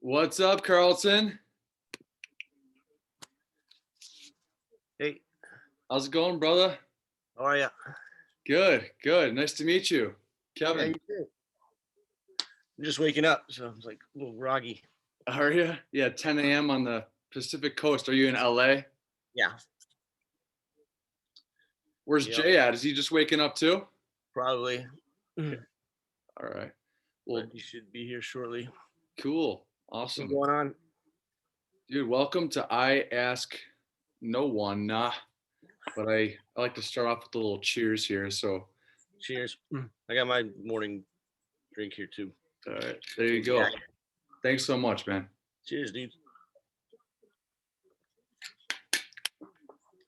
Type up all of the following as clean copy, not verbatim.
What's up, Carlton? Hey, How's it going, brother? how are you? Good, good. Nice to meet you, Kevin. Yeah, you too. I'm just waking up, so it's like a little groggy. Are you? Yeah, 10 a.m. on the Pacific Coast. Are you in LA? Yeah, Where's Yep. Jay at? Is he just waking up too? probably. All right. Well, But you should be here shortly. cool. What's Awesome. going on? Dude, welcome to I Ask No One. But I like to start off with a little cheers here. So, Cheers. I got my morning drink here too. all right, there you go. Yeah. Thanks so much, man. Cheers, dude.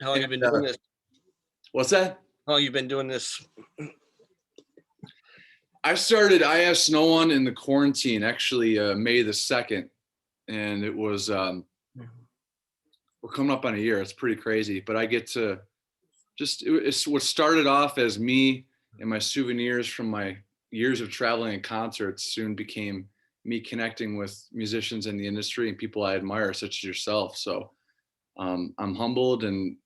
How long you been doing this? What's that? How long you been doing this? I started I Asked No One in the quarantine, actually May the 2nd. And it was, we're coming up on a year. It's pretty crazy. But I get to it's what started off as me and my souvenirs from my years of traveling and concerts soon became me connecting with musicians in the industry and people I admire, such as yourself. So I'm humbled, and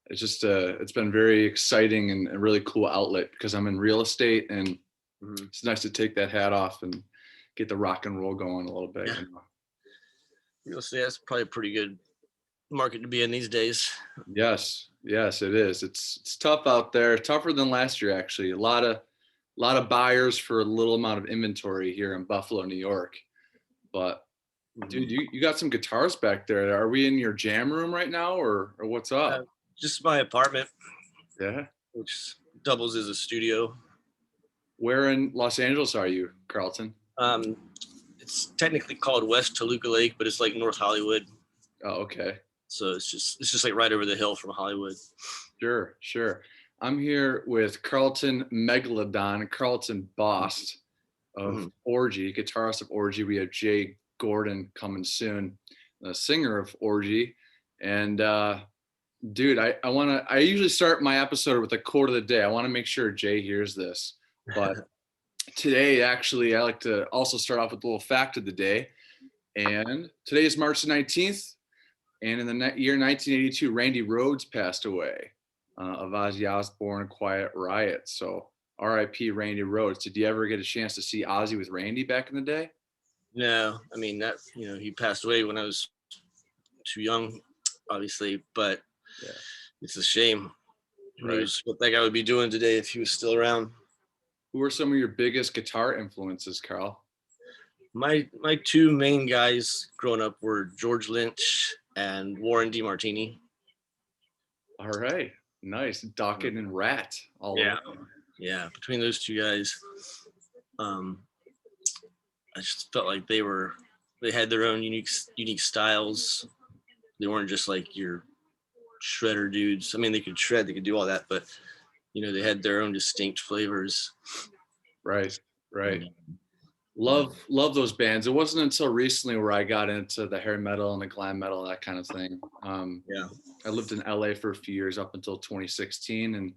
it's just it's been very exciting and a really cool outlet because I'm in real estate, and it's nice to take that hat off and get the rock and roll going a little bit. Yeah. You know? Real estate, that's probably a pretty good market to be in these days. Yes, it is. It's tough out there, tougher than last year actually. A lot of buyers for a little amount of inventory here in Buffalo, New York. But dude, you got some guitars back there. Are we in your jam room right now, or what's up? Just my apartment. Yeah. Which doubles as a studio. Where in Los Angeles are you, Carlton? It's technically called West Toluca Lake, but it's like North Hollywood. Oh, okay. So it's just like right over the hill from Hollywood. Sure. I'm here with Carlton Megalodon, Carlton Bost of Orgy, guitarist of Orgy. We have Jay Gordon coming soon, the singer of Orgy. And dude, I usually start my episode with a quote of the day. I want to make sure Jay hears this. But today, actually, I like to also start off with a little fact of the day. And today is March 19th. And in the year 1982, Randy Rhoads passed away of Ozzy Osbourne, Quiet Riot. So R.I.P. Randy Rhoads. Did you ever get a chance to see Ozzy with Randy back in the day? No, I mean that he passed away when I was too young, obviously. But it's a shame. Who knows what that guy would be doing today if he was still around? Who are some of your biggest guitar influences, Carl? My two main guys growing up were George Lynch and Warren DeMartini. All right, nice. Dokken and Rat. Yeah. Between those two guys, I just felt like they had their own unique styles. They weren't just like your shredder dudes. I mean, they could shred, they could do all that, but they had their own distinct flavors. Right. Love those bands. It wasn't until recently where I got into the hair metal and the glam metal, that kind of thing. I lived in LA for a few years up until 2016, and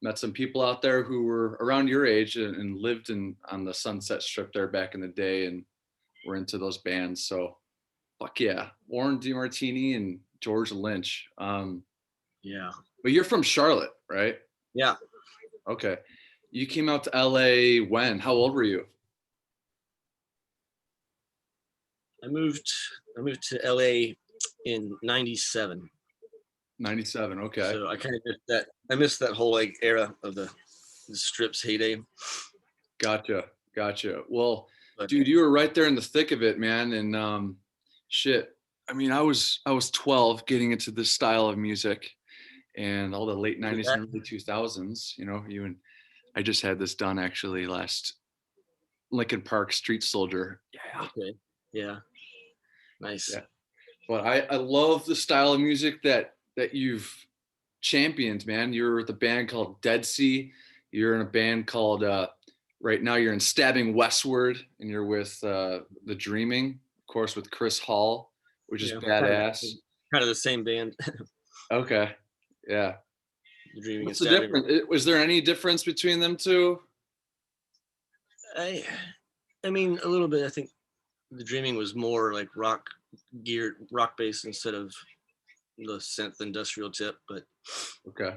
met some people out there who were around your age and lived on the Sunset Strip there back in the day, and were into those bands. So fuck yeah, Warren DeMartini and George Lynch. But you're from Charlotte, right? Yeah. Okay. You came out to LA when? How old were you? I moved to LA in 97. 97, okay. So I kind of missed that. I missed that whole like era of the Strip's heyday. Gotcha. Well, dude, you were right there in the thick of it, man. And shit. I mean, I was 12 getting into this style of music, and all the late 90s and early 2000s, I just had this done actually last Linkin Park Street Soldier. Yeah. Okay. Yeah. Nice. Yeah. But I love the style of music that you've championed, man. You're with a band called Deadsy. You're in a band called right now you're in Stabbing Westward, and you're with The Dreaming, of course, with Chris Hall, which is badass. Kind of the same band. Okay. Yeah. The Dreaming. What's the difference? Was there any difference between them two? I mean, a little bit. I think The Dreaming was more like rock based instead of the synth industrial tip, but Okay.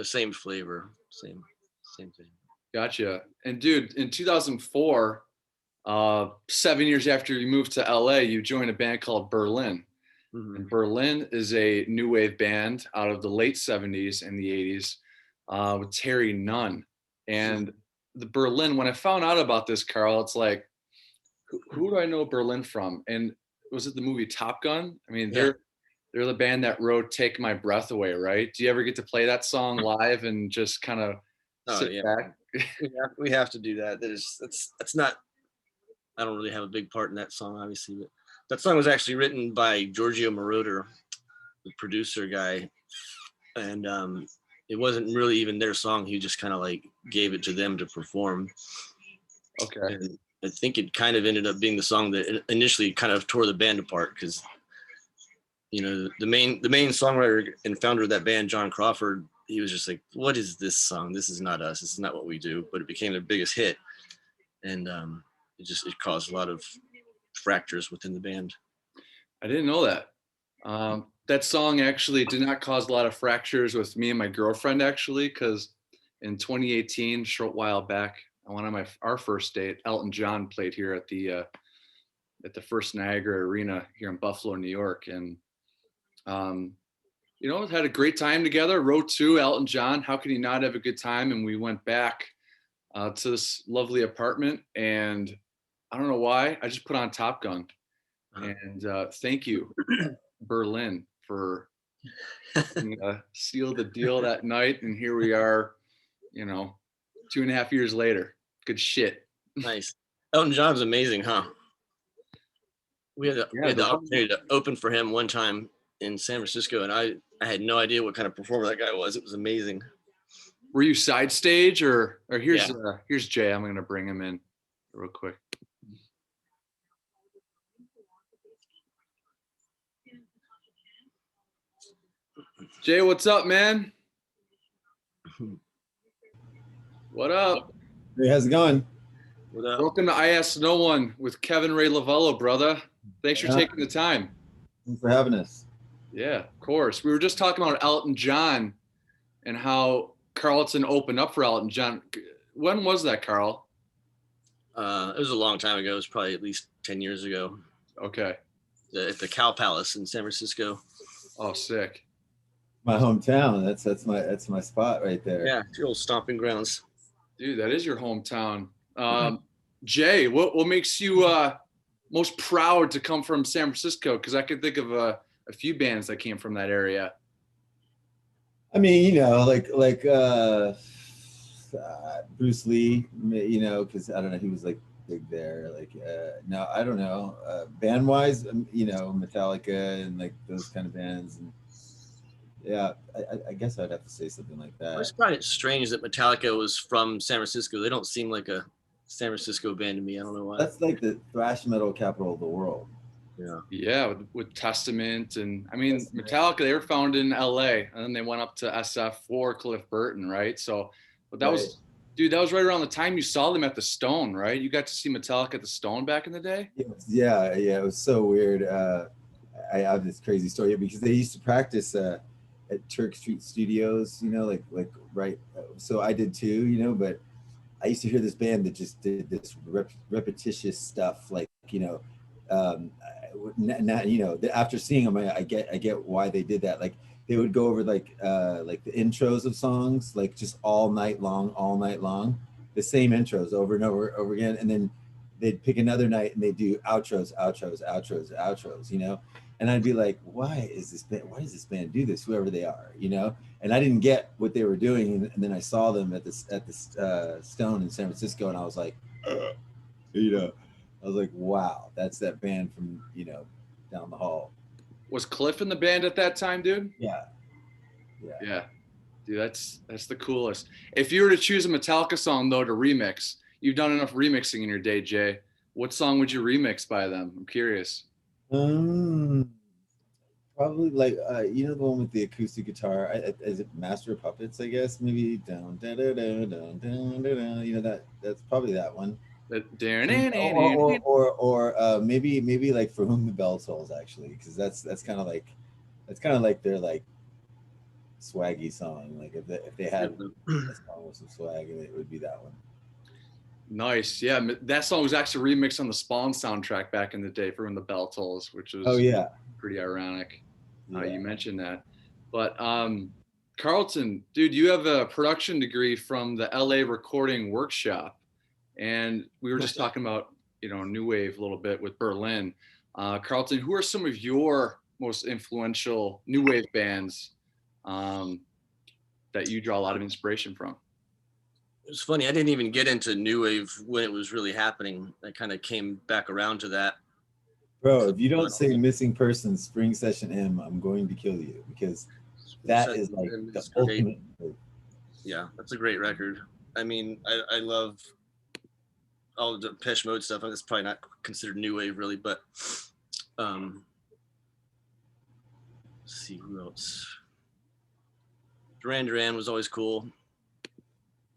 Same flavor, same thing. Gotcha. And dude, in 2004, 7 years after you moved to LA, you joined a band called Berlin. Mm-hmm. And Berlin is a new wave band out of the late 70s and the 80s with Terry Nunn. And the Berlin, when I found out about this, Carl, it's like, who do I know Berlin from? And was it the movie Top Gun? I mean, they're the band that wrote Take My Breath Away, right? Do you ever get to play that song live and just kind of sit back? We have to do that. That's not, I don't really have a big part in that song, obviously, but that song was actually written by Giorgio Moroder, the producer guy. And it wasn't really even their song. He just kind of like gave it to them to perform. Okay. And I think it kind of ended up being the song that initially kind of tore the band apart, because the main songwriter and founder of that band, John Crawford, he was just like, what is this song? This is not us. This is not what we do. But it became their biggest hit. And it caused a lot of fractures within the band. I didn't know that. That song actually did not cause a lot of fractures with me and my girlfriend, actually, because in 2018, a short while back, on our first date, Elton John played here at the First Niagara Arena here in Buffalo, New York, and had a great time together. Row 2, Elton John. How could he not have a good time? And we went back to this lovely apartment, and I don't know why, I just put on Top Gun. And thank you, Berlin, for seal the deal that night. And here we are, 2.5 years later. Good shit. Nice. Elton John's amazing, huh? We had the opportunity to open for him one time in San Francisco, and I had no idea what kind of performer that guy was. It was amazing. Were you side stage or here's Jay. I'm going to bring him in real quick. Jay, what's up, man? What up? Hey, how's it going? What up? Welcome to I Ask No One with Kevin Ray LoVullo, brother. Thanks for taking the time. Thanks for having us. Yeah, of course. We were just talking about Elton John and how Carlton opened up for Elton John. When was that, Carl? It was a long time ago. It was probably at least 10 years ago. Okay. At the Cow Palace in San Francisco. Oh, sick. My hometown. That's my spot right there. Yeah, it's your old stomping grounds. Dude, that is your hometown. Jay, what makes you most proud to come from San Francisco? Because I could think of a few bands that came from that area. I mean, like Bruce Lee, because I don't know, he was like big there. Like, no, I don't know. Band wise, Metallica and like those kind of bands. And yeah, I guess I'd have to say something like that. I just find it strange that Metallica was from San Francisco. They don't seem like a San Francisco band to me. I don't know why. That's like the thrash metal capital of the world. Yeah, with Testament, and I mean Metallica, they were founded in LA and then they went up to SF for Cliff Burton, right? So, but that was right around the time you saw them at the Stone, right? You got to see Metallica at the Stone back in the day? Yeah, it was so weird. I have this crazy story because they used to practice at Turk Street Studios, like right. So I did too, but I used to hear this band that just did this repetitious stuff, like after seeing them, I get why they did that. Like they would go over like the intros of songs, like just all night long, the same intros over and over again, and then they'd pick another night and they do outros, and I'd be like, why does this band do this, whoever they are, and I didn't get what they were doing, and then I saw them at the Stone in San Francisco, and I was like, I was like, wow, that's that band from, down the hall. Was Cliff in the band at that time, dude? Yeah. Dude, that's the coolest. If you were to choose a Metallica song, though, to remix, you've done enough remixing in your day, Jay. What song would you remix by them? I'm curious. Probably like, the one with the acoustic guitar. Is it Master of Puppets, I guess? Maybe down, da, da, da, down, down, da, da. That's probably that one. Or maybe like For Whom the Bell Tolls, actually, because that's kind of like their like swaggy song. Like if they had a song with some swag, it would be that one. Nice. Yeah, that song was actually remixed on the Spawn soundtrack back in the day for When the Bell Tolls, which was pretty ironic. You mentioned that. But Carlton, dude, you have a production degree from the LA Recording Workshop. And we were just talking about, new wave a little bit with Berlin. Carlton, who are some of your most influential new wave bands that you draw a lot of inspiration from? It's funny, I didn't even get into new wave when it was really happening. I kind of came back around to that. Bro, if you don't say Missing Persons, Spring Session M, I'm going to kill you, because that is like the ultimate. Yeah, that's a great record. I mean, I love all the Depeche Mode stuff. It's probably not considered new wave really, but let's see who else. Duran Duran was always cool.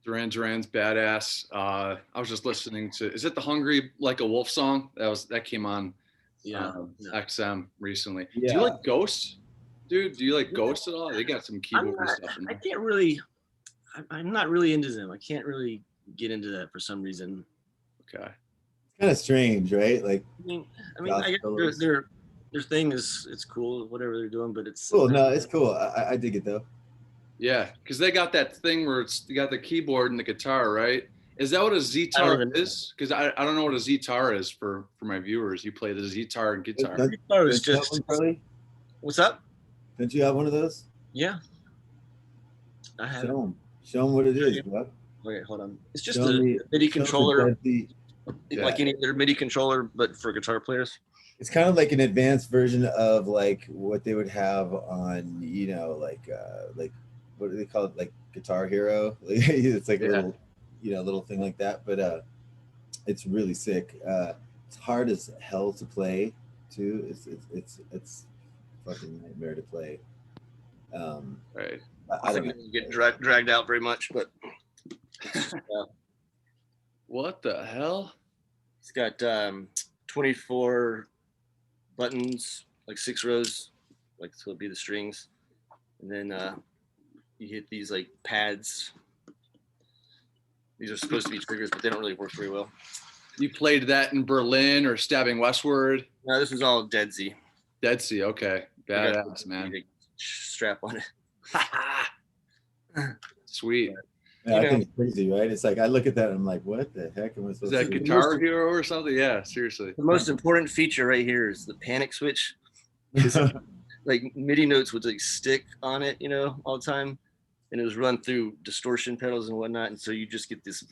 Duran Duran's badass. I was just listening to, is it the Hungry Like a Wolf song? That came on XM recently. Yeah. Do you like Ghost? Dude, do you like Ghost at all? They got some keyboard stuff in there. I'm not really into them. I can't really get into that for some reason. Okay. It's kind of strange, right? Like, I guess their thing is, it's cool, whatever they're doing, but it's cool. No, it's cool. I dig it though. Yeah, because they got that thing where you got the keyboard and the guitar, right? Is that what a Z-tar is? Because I don't know what a Z-tar is for my viewers. You play the Z-tar and guitar. Z-tar is just. What's up? Don't you have one of those? Yeah. I have. Show them what it is, bro. Okay, hold on. It's just a MIDI controller, like any other MIDI controller, but for guitar players. It's kind of like an advanced version of like what they would have on, like what do they call it? Like Guitar Hero. It's like a little thing like that, but it's really sick. It's hard as hell to play too. It's fucking nightmare to play. Right. I think it get dragged out very much, but what the hell? It's got 24 buttons, like 6 rows, like so it'll be the strings, and then you hit these like pads. These are supposed to be triggers, but they don't really work very well. You played that in Berlin or Stabbing Westward? No, this is all Deadsy. Deadsy, okay, badass, man. Strap on it. Sweet. Yeah, I think it's crazy, right? It's like I look at that and I'm like, what the heck am I supposed to do? Is that Guitar Hero or something? Yeah, seriously. The most important feature right here is the panic switch. Like MIDI notes would like stick on it, all the time, and it was run through distortion pedals and whatnot, and so you just get this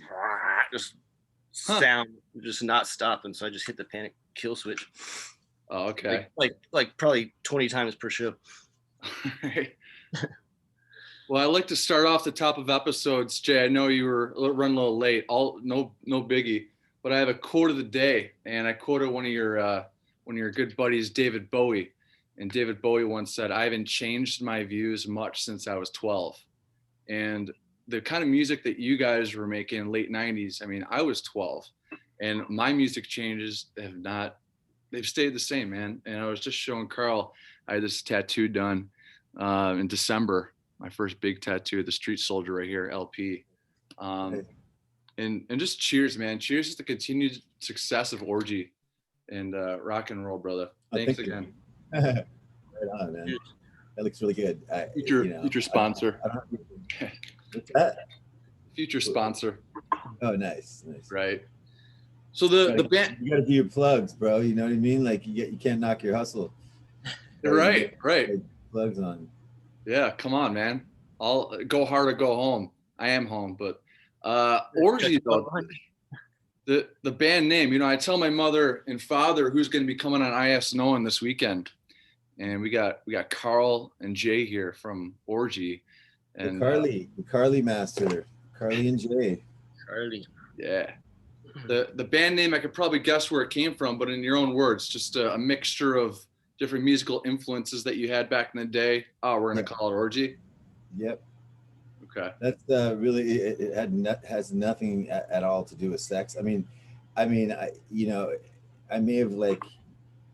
sound just not stopping. So I just hit the panic kill switch. Oh, okay. Like probably 20 times per show. Well, I like to start off the top of episodes, Jay. I know you were running a little late. No biggie, but I have a quote of the day, and I quoted one of your good buddies, David Bowie. And David Bowie once said, "I haven't changed my views much since I was 12." And the kind of music that you guys were making in late 90s, I mean, I was 12, and my music changes they've stayed the same, man. And I was just showing Carl, I had this tattoo done in December. My first big tattoo, the Street Soldier right here, LP. And just cheers, man. Cheers to the continued success of Orgy and rock and roll, brother. Thanks again. Right on, man. That looks really good. Future sponsor. What's that? Future sponsor. Oh, nice. Right. So the band. You gotta do your plugs, bro. You know what I mean? Like you can't knock your hustle. Right. Plugs on. Yeah, come on, man. I'll go hard or go home. I am home, but Orgy though, the band name, I tell my mother and father who's going to be coming on IANO this weekend, and we got Carl and Jay here from Orgy, and the Carly master, Carly and Jay. Carly. Yeah. The band name, I could probably guess where it came from, but in your own words, just a mixture of different musical influences that you had back in the day. Oh, we're gonna call it Orgy. Yep. Okay. That's really it has nothing at all to do with sex. I mean, I mean, I may have like,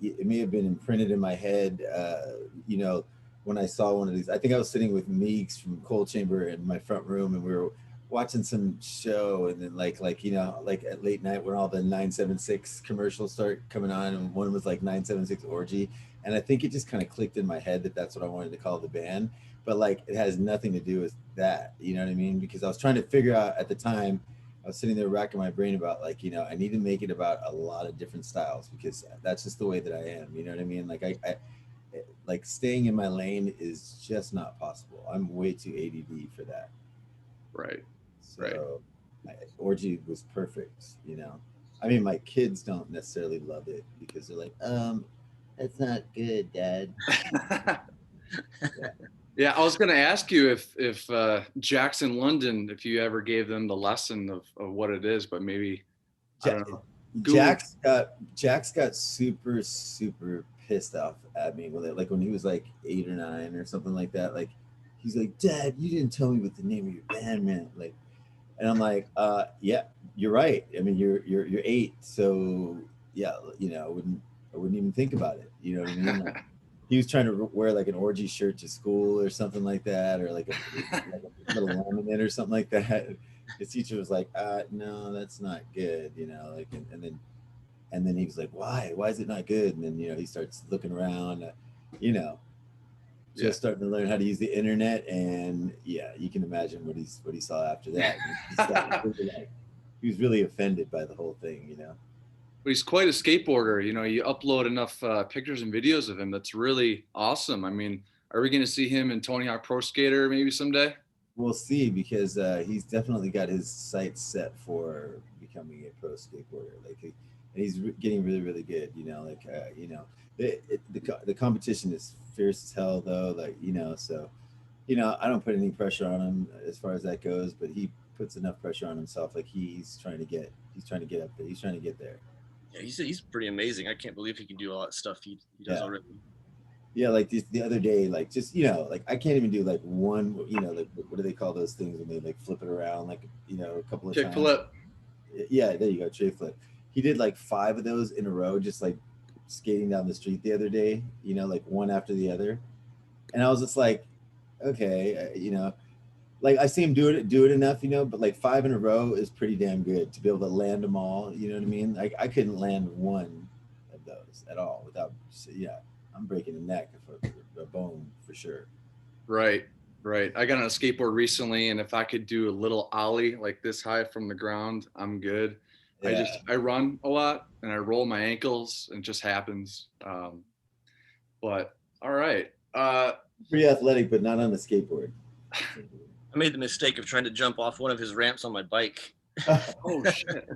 it may have been imprinted in my head, when I saw one of these. I think I was sitting with Meeks from Cold Chamber in my front room, and we were watching some show, and then like like at late night when all the 976 commercials start coming on, and one was like 976 Orgy, and I think it just kind of clicked in my head that that's what I wanted to call the band, but like it has nothing to do with that, you know what I mean? Because I was trying to figure out at the time, I was sitting there racking my brain about like, I need to make it about a lot of different styles because that's just the way that I am. You know what I mean? Like I like staying in my lane is just not possible. I'm way too ADD for that. Right. So Orgy was perfect. I mean, my kids don't necessarily love it because they're like, that's not good, Dad. Yeah, I was going to ask you if Jax and London, if you ever gave them the lesson of what it is, but maybe I don't know. Jax got super pissed off at me with it. Like when he was like 8 or 9 or something like that. Like he's like, Dad, you didn't tell me what the name of your band meant. Like, and I'm like, yeah, you're right. I mean, you're 8, so yeah, I wouldn't even think about it. You know what I mean? Like, he was trying to wear like an Orgy shirt to school or something like that, or like a little laminate or something like that. His teacher was like, no, that's not good, like, and then he was like, why is it not good? And then, he starts looking around, just starting to learn how to use the internet. And yeah, you can imagine what he saw after that. He was really offended by the whole thing, But he's quite a skateboarder. You upload enough pictures and videos of him. That's really awesome. I mean, are we going to see him in Tony Hawk Pro Skater maybe someday? We'll see, because he's definitely got his sights set for becoming a pro skateboarder. Like, and he's getting really good. The competition is fierce as hell, though. Like, so I don't put any pressure on him as far as that goes, but he puts enough pressure on himself. Like he's trying to get up there. He's trying to get there. Yeah, he's pretty amazing. I can't believe he can do all that stuff he does already. Yeah, like the other day, like just like I can't even do like one, like what do they call those things when they like flip it around, like a couple of kick times. Flip. Yeah, there you go, tray flip. He did like 5 of those in a row, just like skating down the street the other day, like one after the other, and I was just like, okay, like I see him do it enough, but like 5 in a row is pretty damn good to be able to land them all. You know what I mean? Like I couldn't land one of those at all without, I'm breaking a neck for a bone for sure. Right. I got on a skateboard recently, and if I could do a little ollie like this high from the ground, I'm good. Yeah. I run a lot and I roll my ankles, and it just happens. But all right. Pretty athletic, but not on the skateboard. I made the mistake of trying to jump off one of his ramps on my bike. Oh shit.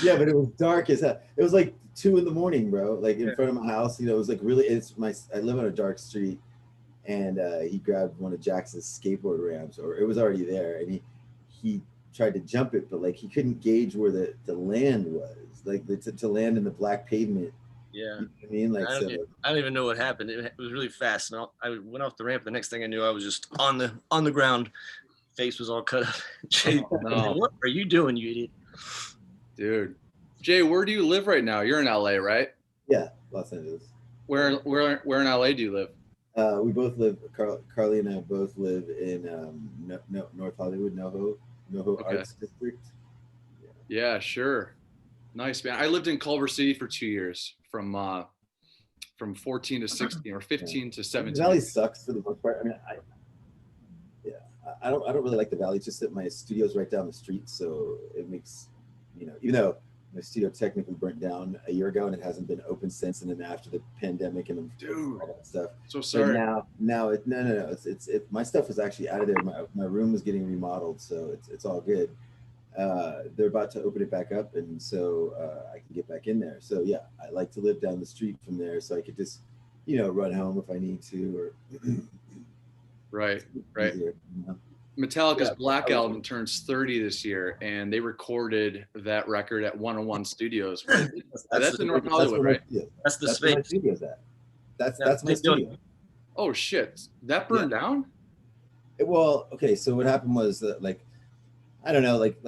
Yeah, but it was dark as hell. It was like 2 a.m, bro. Like in front of my house, it was like really. I live on a dark street, and he grabbed one of Jax's skateboard ramps, or it was already there, and he tried to jump it, but like he couldn't gauge where the land was, like to land in the black pavement. Yeah, you know what I mean, like I don't even know what happened. It was really fast, and I went off the ramp. The next thing I knew, I was just on the ground. Face was all cut up. Jay, what are you doing, you idiot? Dude, Jay, where do you live right now? You're in LA, right? Yeah, Los Angeles. Where in LA do you live? We both live. Carly and I both live in North Hollywood, NoHo Arts District. Yeah, sure. Nice, man. I lived in Culver City for 2 years, from 14 to 16 or 15 to 17. The Valley sucks for the most part. I mean, I don't really like the Valley. It's just that my studio's right down the street, so it makes, even though my studio technically burnt down a year ago and it hasn't been open since, and then after the pandemic and all that stuff. So sorry. But now it's my stuff was actually out of there. My room was getting remodeled, so it's all good. They're about to open it back up, and so I can get back in there. So yeah, I like to live down the street from there, so I could just run home if I need to, or right. Easier, Metallica's Black Album turns 30 this year, and they recorded that record at 101 Studios. That's in North Hollywood, right? That's the space. My studio's at. That's my studio. Oh shit! That burned down? Well, okay. So what happened was that, like, I don't know, like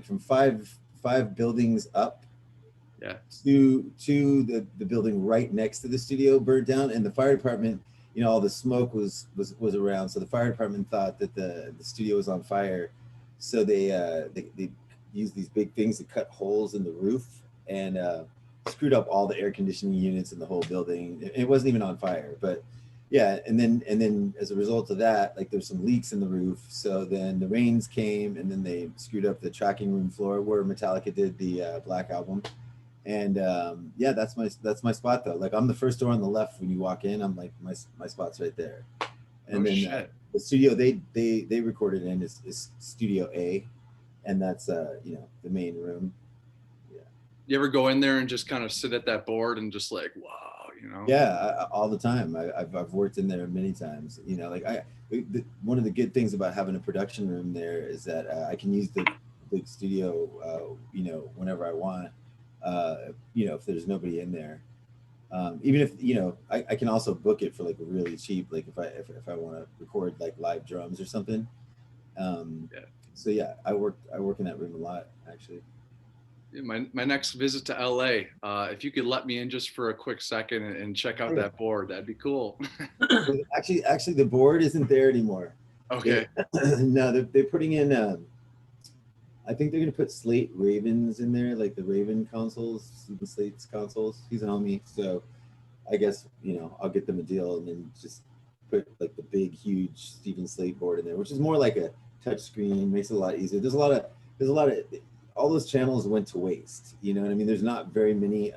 from five buildings up. Yeah. To the building right next to the studio burned down, and the fire department, you know, all the smoke was around, so the fire department thought that the studio was on fire, so they used these big things to cut holes in the roof and screwed up all the air conditioning units in the whole building. It wasn't even on fire, but yeah, and then as a result of that, like there's some leaks in the roof, so then the rains came, and then they screwed up the tracking room floor where Metallica did the Black Album. And yeah, that's my spot though. Like I'm the first door on the left when you walk in. I'm like my spot's right there. And then the studio they recorded in is Studio A, and that's you know, the main room. Yeah. You ever go in there and just kind of sit at that board and just like, wow, you know? Yeah, all the time. I've worked in there many times. You know, like one of the good things about having a production room there is that I can use the big studio, you know, whenever I want. You know, if there's nobody in there, even if, you know, I can also book it for like really cheap, like if I want to record like live drums or something. Yeah. So yeah, I work in that room a lot, actually. My next visit to LA, if you could let me in just for a quick second and check out that board, that'd be cool. actually the board isn't there anymore. Okay. No, they're putting in I think they're gonna put Slate Ravens in there, like the Raven consoles, Stephen Slate's consoles. He's a homie, so I guess, you know, I'll get them a deal and then just put like the big, huge Stephen Slate board in there, which is more like a touch screen, makes it a lot easier. There's a lot of all those channels went to waste. You know what I mean? There's not very many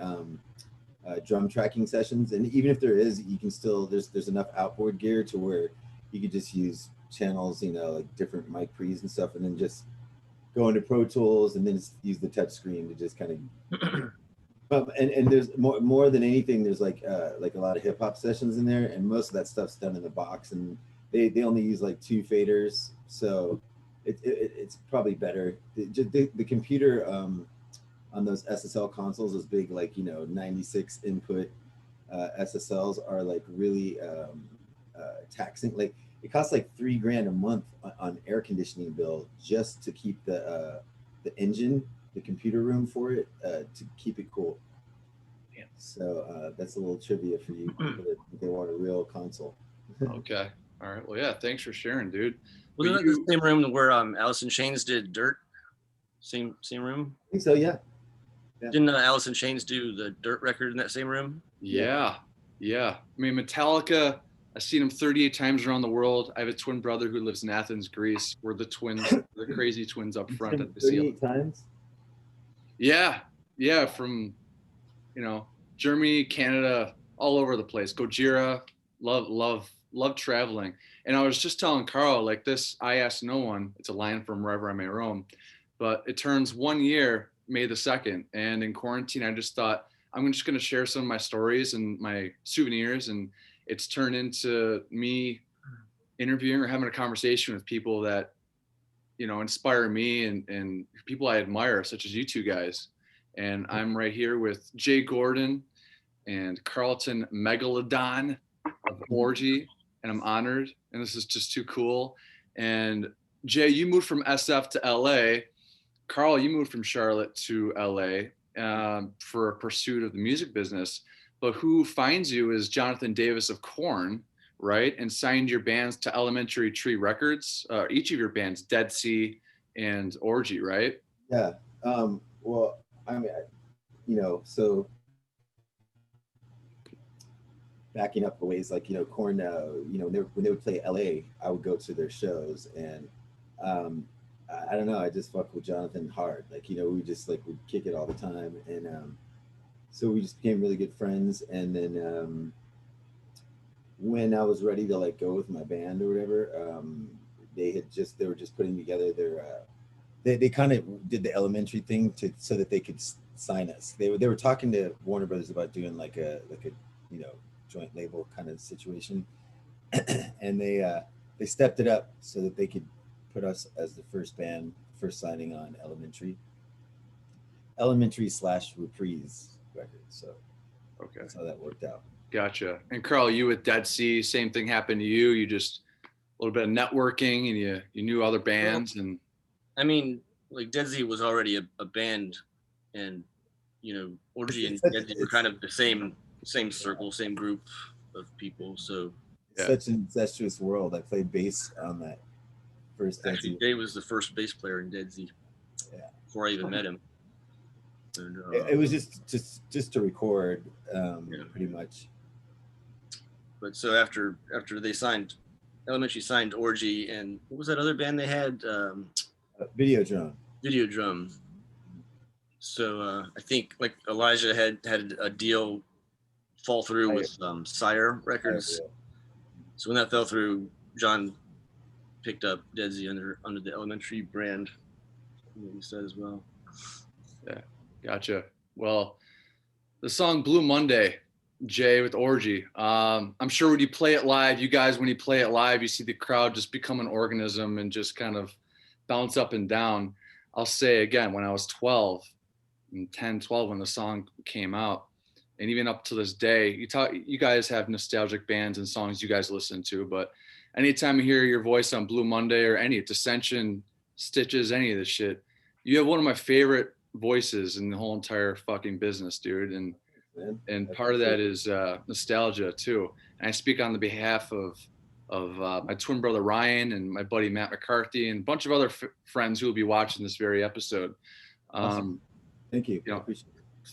drum tracking sessions, and even if there is, you can still there's enough outboard gear to where you could just use channels, you know, like different mic pre's and stuff, and then just go into Pro Tools and then just use the touch screen to just kind of and there's more than anything, there's like a lot of hip hop sessions in there, and most of that stuff's done in the box, and they only use like 2 faders, so it's probably better. The computer on those SSL consoles, those big, like, you know, 96 input SSLs are like really taxing. Like it costs like $3,000 a month on air conditioning bill just to keep the engine, the computer room for it, to keep it cool. Yeah. So that's a little trivia for you if they want a real console. Okay. All right. Well, yeah. Thanks for sharing, dude. Wasn't that the same room where Alice in Chains did Dirt? Same room? I think so. Yeah. Didn't Alice in Chains do the Dirt record in that same room? Yeah. I mean, Metallica, I've seen them 38 times around the world. I have a twin brother who lives in Athens, Greece. We're the twins, the crazy twins up front at the 38 times? Yeah. From, you know, Germany, Canada, all over the place. Gojira, love traveling. And I was just telling Carl, like, this, I asked no one. It's a line from Wherever I May Roam, but it turns 1 year, May the 2nd. And in quarantine, I just thought, I'm just going to share some of my stories and my souvenirs. And it's turned into me interviewing or having a conversation with people that, you know, inspire me and people I admire, such as you two guys. And I'm right here with Jay Gordon and CARLTON Megalodon of Orgy, and I'm honored, and this is just too cool. And Jay, you moved from SF to LA. Carl, you moved from Charlotte to LA for a pursuit of the music business. But who finds you is Jonathan Davis of Korn, right? And signed your bands to Elementree Records, each of your bands, Deadsy and Orgy, right? Yeah. Well, I mean, you know, so backing up a ways, like, you know, Korn, you know, when they would play LA, I would go to their shows, and I don't know, I just fuck with Jonathan hard. Like, you know, we just like would kick it all the time, and so we just became really good friends. And then when I was ready to like go with my band or whatever, they were just putting together their they kind of did the Elementree thing so that they could sign us. They were talking to Warner Brothers about doing like a you know, joint label kind of situation, and they stepped it up so that they could put us as the first signing on Elementree/Reprise record. So okay, that's how that worked out. Gotcha. And Carl, you with Deadsy, same thing happened to you. You just a little bit of networking, and you knew other bands. And I mean, like Deadsy was already a band, and you know, Orgy and It's Deadsy were kind of the same circle, same group of people. So such an incestuous world. I played bass on that first actually, Deadsy. Jay was the first bass player in Deadsy. Yeah. Before I even met him. And, It was just to record, pretty much. But so after they signed, Elementree signed Orgy, and what was that other band they had? Videodrome. Videodrome. So I think like Elijah had a deal fall through with Sire Records. So when that fell through, John picked up Deadsy under the Elementree brand. He said as well. Yeah, gotcha. Well, the song Blue Monday, Jay with Orgy. I'm sure when you play it live, you guys, when you play it live, you see the crowd just become an organism and just kind of bounce up and down. I'll say again, when I was 12, 10, 12, when the song came out, and even up to this day, you guys have nostalgic bands and songs you guys listen to, but anytime you hear your voice on Blue Monday or any Dissension, Stitches, any of this shit, you have one of my favorite voices in the whole entire fucking business, dude. And part of that is nostalgia too. And I speak on the behalf of my twin brother Ryan and my buddy Matt McCarthy and a bunch of other friends who will be watching this very episode. Awesome. Thank you. You know,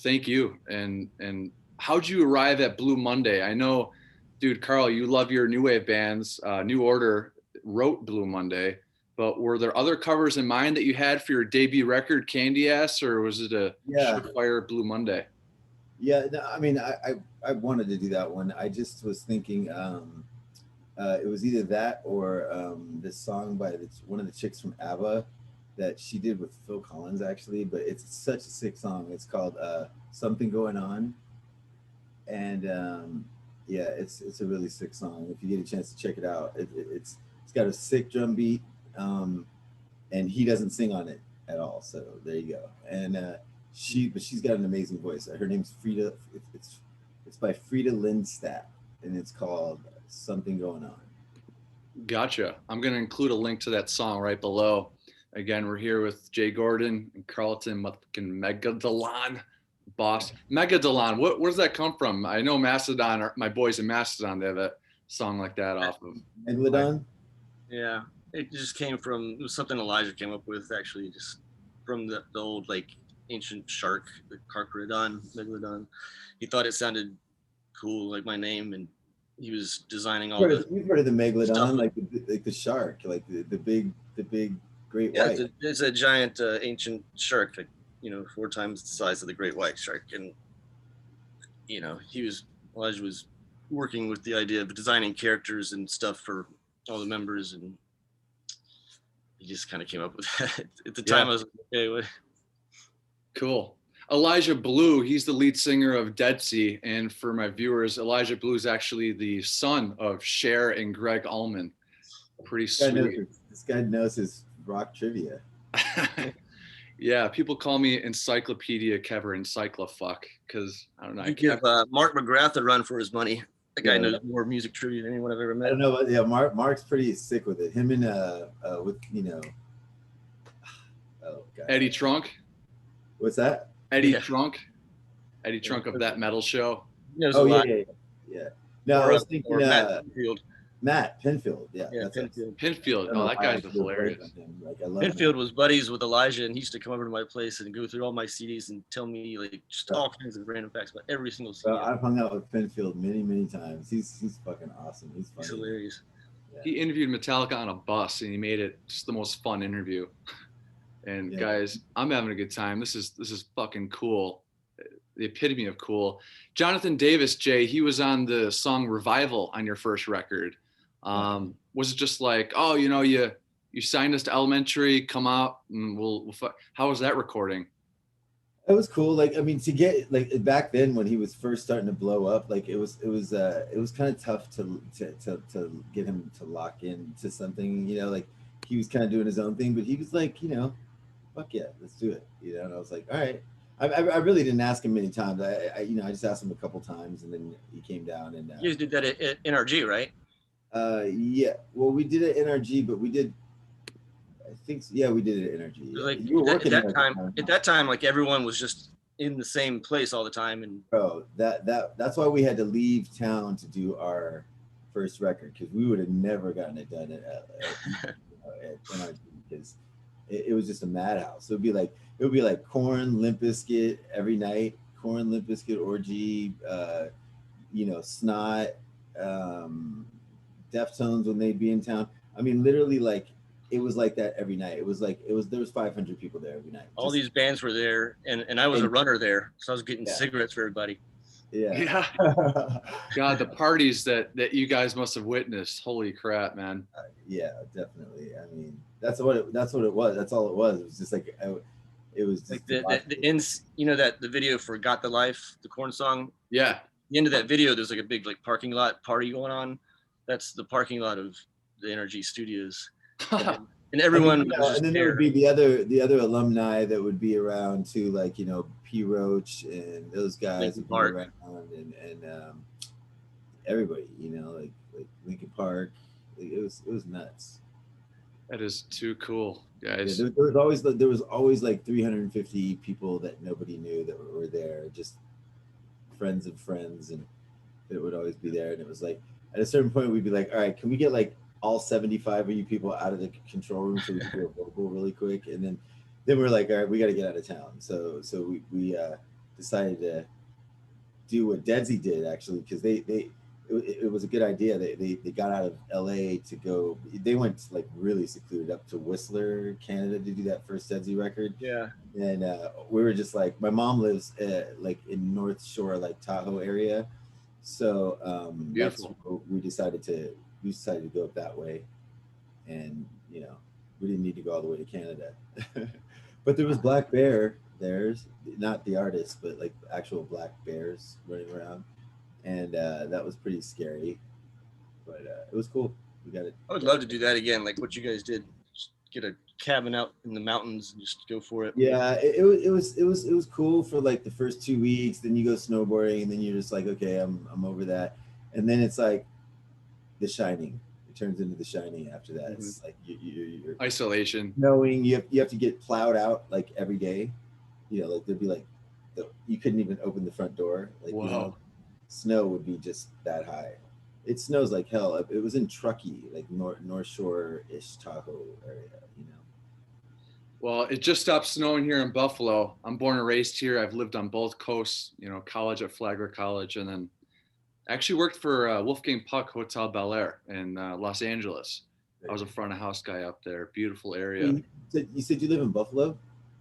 thank you. And how'd you arrive at Blue Monday? I know, dude, Carl, you love your new wave bands. New Order wrote Blue Monday, but were there other covers in mind that you had for your debut record, Candy Ass, or was it a surefire Blue Monday? Yeah, no, I mean, I wanted to do that one. I just was thinking it was either that or this song by one of the chicks from ABBA that she did with Phil Collins, actually, but it's such a sick song. It's called Something Going On. And yeah, it's a really sick song. If you get a chance to check it out, it's got a sick drum beat, and he doesn't sing on it at all. So there you go. And she's got an amazing voice. Her name's Frida. It's by Frida Lindstedt, and it's called Something Going On. Gotcha. I'm going to include a link to that song right below. Again, we're here with Jay Gordon and Carlton motherfucking Megalodon boss. Megalodon, where does that come from? I know Mastodon, my boys in Mastodon, they have a song like that off of. Megalodon? Yeah, it just came from, it was something Elijah came up with, actually, just from the old, like, ancient shark, the Megalodon. He thought it sounded cool, like my name, and he was designing all the. You've heard of the Megalodon, like the shark, like the big great white. Yeah, it's a giant ancient shark that, 4 times the size of the great white shark, and Elijah was working with the idea of designing characters and stuff for all the members, and he just kind of came up with that. At the time, I was like, okay, what? Cool. Elijah Blue, he's the lead singer of Deadsy, and for my viewers, Elijah Blue is actually the son of Cher and Greg Allman. Pretty sweet. This guy knows his rock trivia. Yeah, people call me Encyclopedia Kever, Encyclofuck, because I don't know. You give Mark McGrath a run for his money. That guy knows more music trivia than anyone I've ever met. I don't know, but yeah, Mark's pretty sick with it. Him and with oh god, Eddie Trunk. What's that? Eddie Trunk of That Metal Show. Oh yeah. No, I was thinking Matt Pinfield. Yeah, Pinfield. Oh, that guy's hilarious. Like, I love Pinfield was buddies with Elijah, and he used to come over to my place and go through all my CDs and tell me like just all kinds of random facts about every single CD. I've hung out with Pinfield many times. He's fucking awesome. He's funny. He's hilarious. Yeah. He interviewed Metallica on a bus, and he made it just the most fun interview. And guys, I'm having a good time. This is fucking cool. The epitome of cool. Jonathan Davis, Jay, he was on the song Revival on your first record. Was it just like, oh, you signed us to Elementree, come out and we'll how was that recording? It was cool. Like, I mean, to get like back then when he was first starting to blow up, like it was kind of tough to get him to lock into something, like he was kind of doing his own thing, but he was like, fuck yeah, let's do it. And I was like, all right. I really didn't ask him many times. I just asked him a couple times, and then he came down and. You guys did that at NRG, right? Yeah. Well, we did it at NRG, but we did. I think so. Yeah, we did it at Energy. Yeah. Like You were working at that time, like everyone was just in the same place all the time. And bro, that's why we had to leave town to do our first record, because we would have never gotten it done at NRG, because it was just a madhouse. It would be like Korn, Limp Bizkit every night. Korn, Limp Bizkit, Orgy, Snot, Deftones when they'd be in town. I mean, literally, like it was like that every night. There was 500 people there every night. All these bands were there, and I was a runner there, so I was getting cigarettes for everybody. Yeah. God, the parties that you guys must have witnessed. Holy crap, man. Yeah, definitely. I mean, that's what it was. That's all it was. It was just like it was just like the ends. You know that the video for "Got the Life," the Korn song. Yeah. The end of that video, there's like a big like parking lot party going on. That's the parking lot of the Energy Studios. And everyone and then there would be the other alumni that would be around too, like P Roach and those guys would be around, and everybody, like Linkin Park. It was nuts. That is too cool, guys. Yeah, there was always like 350 people that nobody knew that were there, just friends of friends, and it would always be there. And it was like at a certain point we'd be like, all right, can we get like all 75 of you people out of the control room so we can do a vocal really quick? And then we're like, all right, we got to get out of town. So we decided to do what Deadsy did, actually, because it was a good idea. They got out of LA to go. They went like really secluded up to Whistler, Canada, to do that first Deadsy record. Yeah. And we were just like, my mom lives like in North Shore, like Tahoe area. So beautiful. We decided to go up that way, and we didn't need to go all the way to Canada. But there was black bear. There's not the artist, but like actual black bears running around, and that was pretty scary, but it was cool. We got it. I would love to do that again, like what you guys did. Just get a cabin out in the mountains and just go for it. Yeah, it was cool for like the first 2 weeks. Then you go snowboarding, and then you're just like, okay, I'm over that. And then it's like The Shining. It turns into The Shining after that. Mm-hmm. It's like you're isolation. Knowing you have to get plowed out like every day. Like there'd be like you couldn't even open the front door. Like snow would be just that high. It snows like hell. It was in Truckee, like North Shore-ish Tahoe area. Well, it just stopped snowing here in Buffalo. I'm born and raised here. I've lived on both coasts. College at Flagler College, and then actually worked for Wolfgang Puck Hotel Bel Air in Los Angeles. I was a front of house guy up there. Beautiful area. You said you live in Buffalo?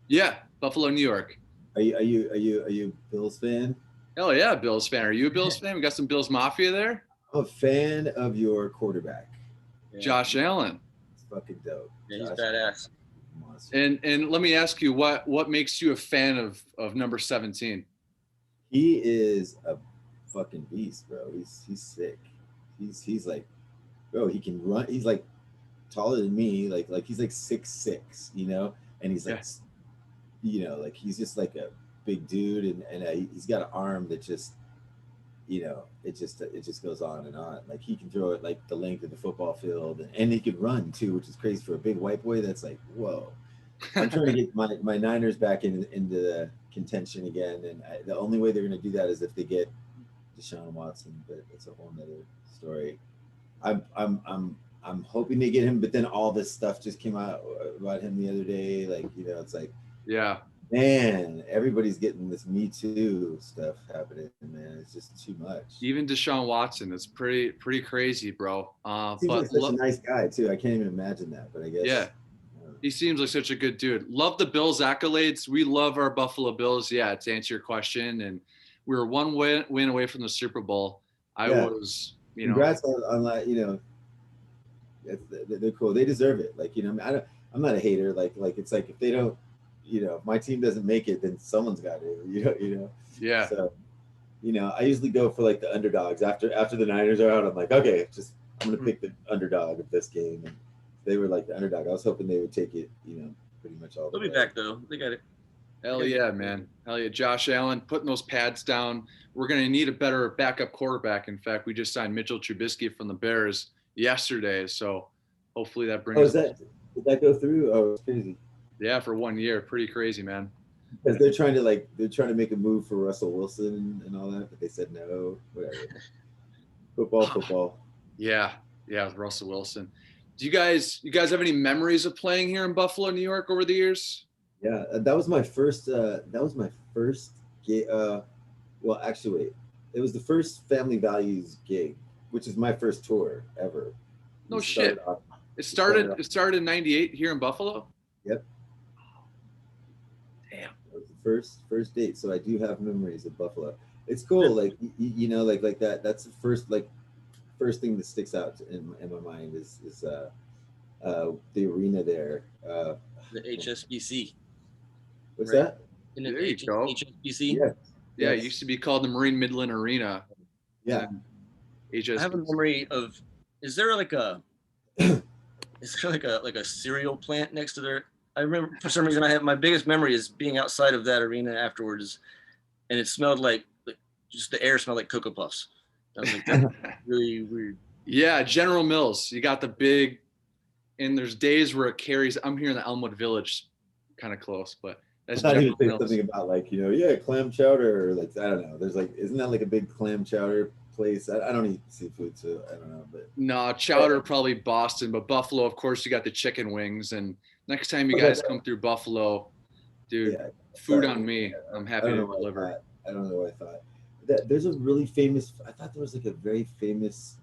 Yeah, Buffalo, New York. Are you a Bills fan? Hell yeah, Bills fan. Are you a Bills fan? We got some BillsMafia there. I'm a fan of your quarterback, Josh Allen. It's fucking dope. Yeah, he's badass. And let me ask you, what makes you a fan of number 17? He is a fucking beast, bro. He's sick. He's like, bro, he can run. He's like taller than me, like he's like 6'6", and he's like, like he's just like a big dude, and he's got an arm that just, it just goes on and on. Like he can throw it like the length of the football field, and he could run too, which is crazy for a big white boy. That's like, whoa. I'm trying to get my Niners back into the contention again, and the only way they're going to do that is if they get Deshaun Watson, but it's a whole nother story. I'm hoping they get him, but then all this stuff just came out about him the other day. Like, it's like, yeah, man, everybody's getting this Me Too stuff happening, man. It's just too much. Even Deshaun Watson, it's pretty crazy, bro. Seems like such a nice guy too. I can't even imagine that, but I guess. Yeah. He seems like such a good dude. Love the Bills accolades. We love our Buffalo Bills. Yeah, to answer your question. And we were one win away from the Super Bowl. I was, Congrats on that, they're cool. They deserve it. Like, I'm not a hater. Like it's like if they don't, if my team doesn't make it, then someone's got to, Yeah. So, I usually go for like the underdogs. After the Niners are out, I'm like, okay, I'm going to pick the underdog of this game. And they were like the underdog. I was hoping they would take it, pretty much all the way. They'll be back though. They got it. Hell yeah, man. Hell yeah. Josh Allen putting those pads down. We're going to need a better backup quarterback. In fact, we just signed Mitchell Trubisky from the Bears yesterday. So hopefully that brings Did that go through? Oh, it's crazy. Yeah, for 1 year. Pretty crazy, man. Because they're trying to make a move for Russell Wilson and all that, but they said no. Whatever. Football. Yeah, with Russell Wilson. Do you guys have any memories of playing here in Buffalo, New York over the years? Yeah, that was my first. That was my first gig. Well, actually, wait. It was the first Family Values gig, which is my first tour ever. No shit. It started in '98 here in Buffalo. Yep. Damn. That was the first date. So I do have memories of Buffalo. It's cool, like you know, like that. That's the first thing that sticks out in my mind is the arena there. The HSBC. What's Right. that? In There you go. HSBC. Yeah. Yeah, it used to be called the Marine Midland Arena. Yeah. HSBC. I have a memory of. Is there like a cereal plant next to there? I remember for some reason I have my biggest memory is being outside of that arena afterwards, and it smelled like just the air smelled like Cocoa Puffs. I was like, that's really weird. Yeah, General Mills. You got the big, and there's days where it carries. I'm here in the Elmwood Village, kind of close, but that's I thought he General would say Mills. something about like, you know, yeah, clam chowder, or like I don't know. There's like, isn't that like a big clam chowder place? I don't eat seafood, so I don't know. But No, chowder probably Boston, but Buffalo, of course, you got the chicken wings. And next time you guys come through Buffalo, dude, yeah, food on me. I'm I happy don't to know what deliver. I don't know what I thought. That there's a really famous. I thought there was like a very famous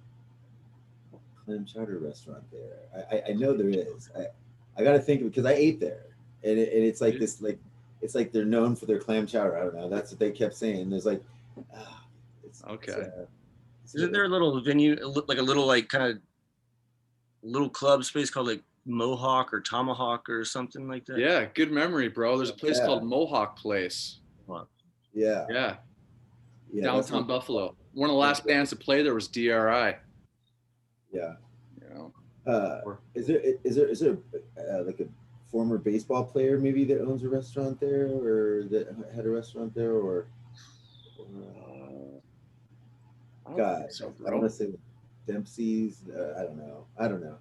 clam chowder restaurant there. I know there is. I got to think of it because I ate there, and it's like this like it's like they're known for their clam chowder. I don't know. That's what they kept saying. There's like, Okay. Isn't there a little venue, like a little like kind of little club space called like Mohawk or Tomahawk or something like that? Yeah, good memory, bro. There's a place Yeah. called Mohawk Place. Yeah. Yeah, Yeah. downtown Buffalo. One of the last bands to play there was DRI. Yeah. You know. Is there like a former baseball player maybe that owns a restaurant there, or that had a restaurant there, or God, I want to say Dempsey's. I don't know.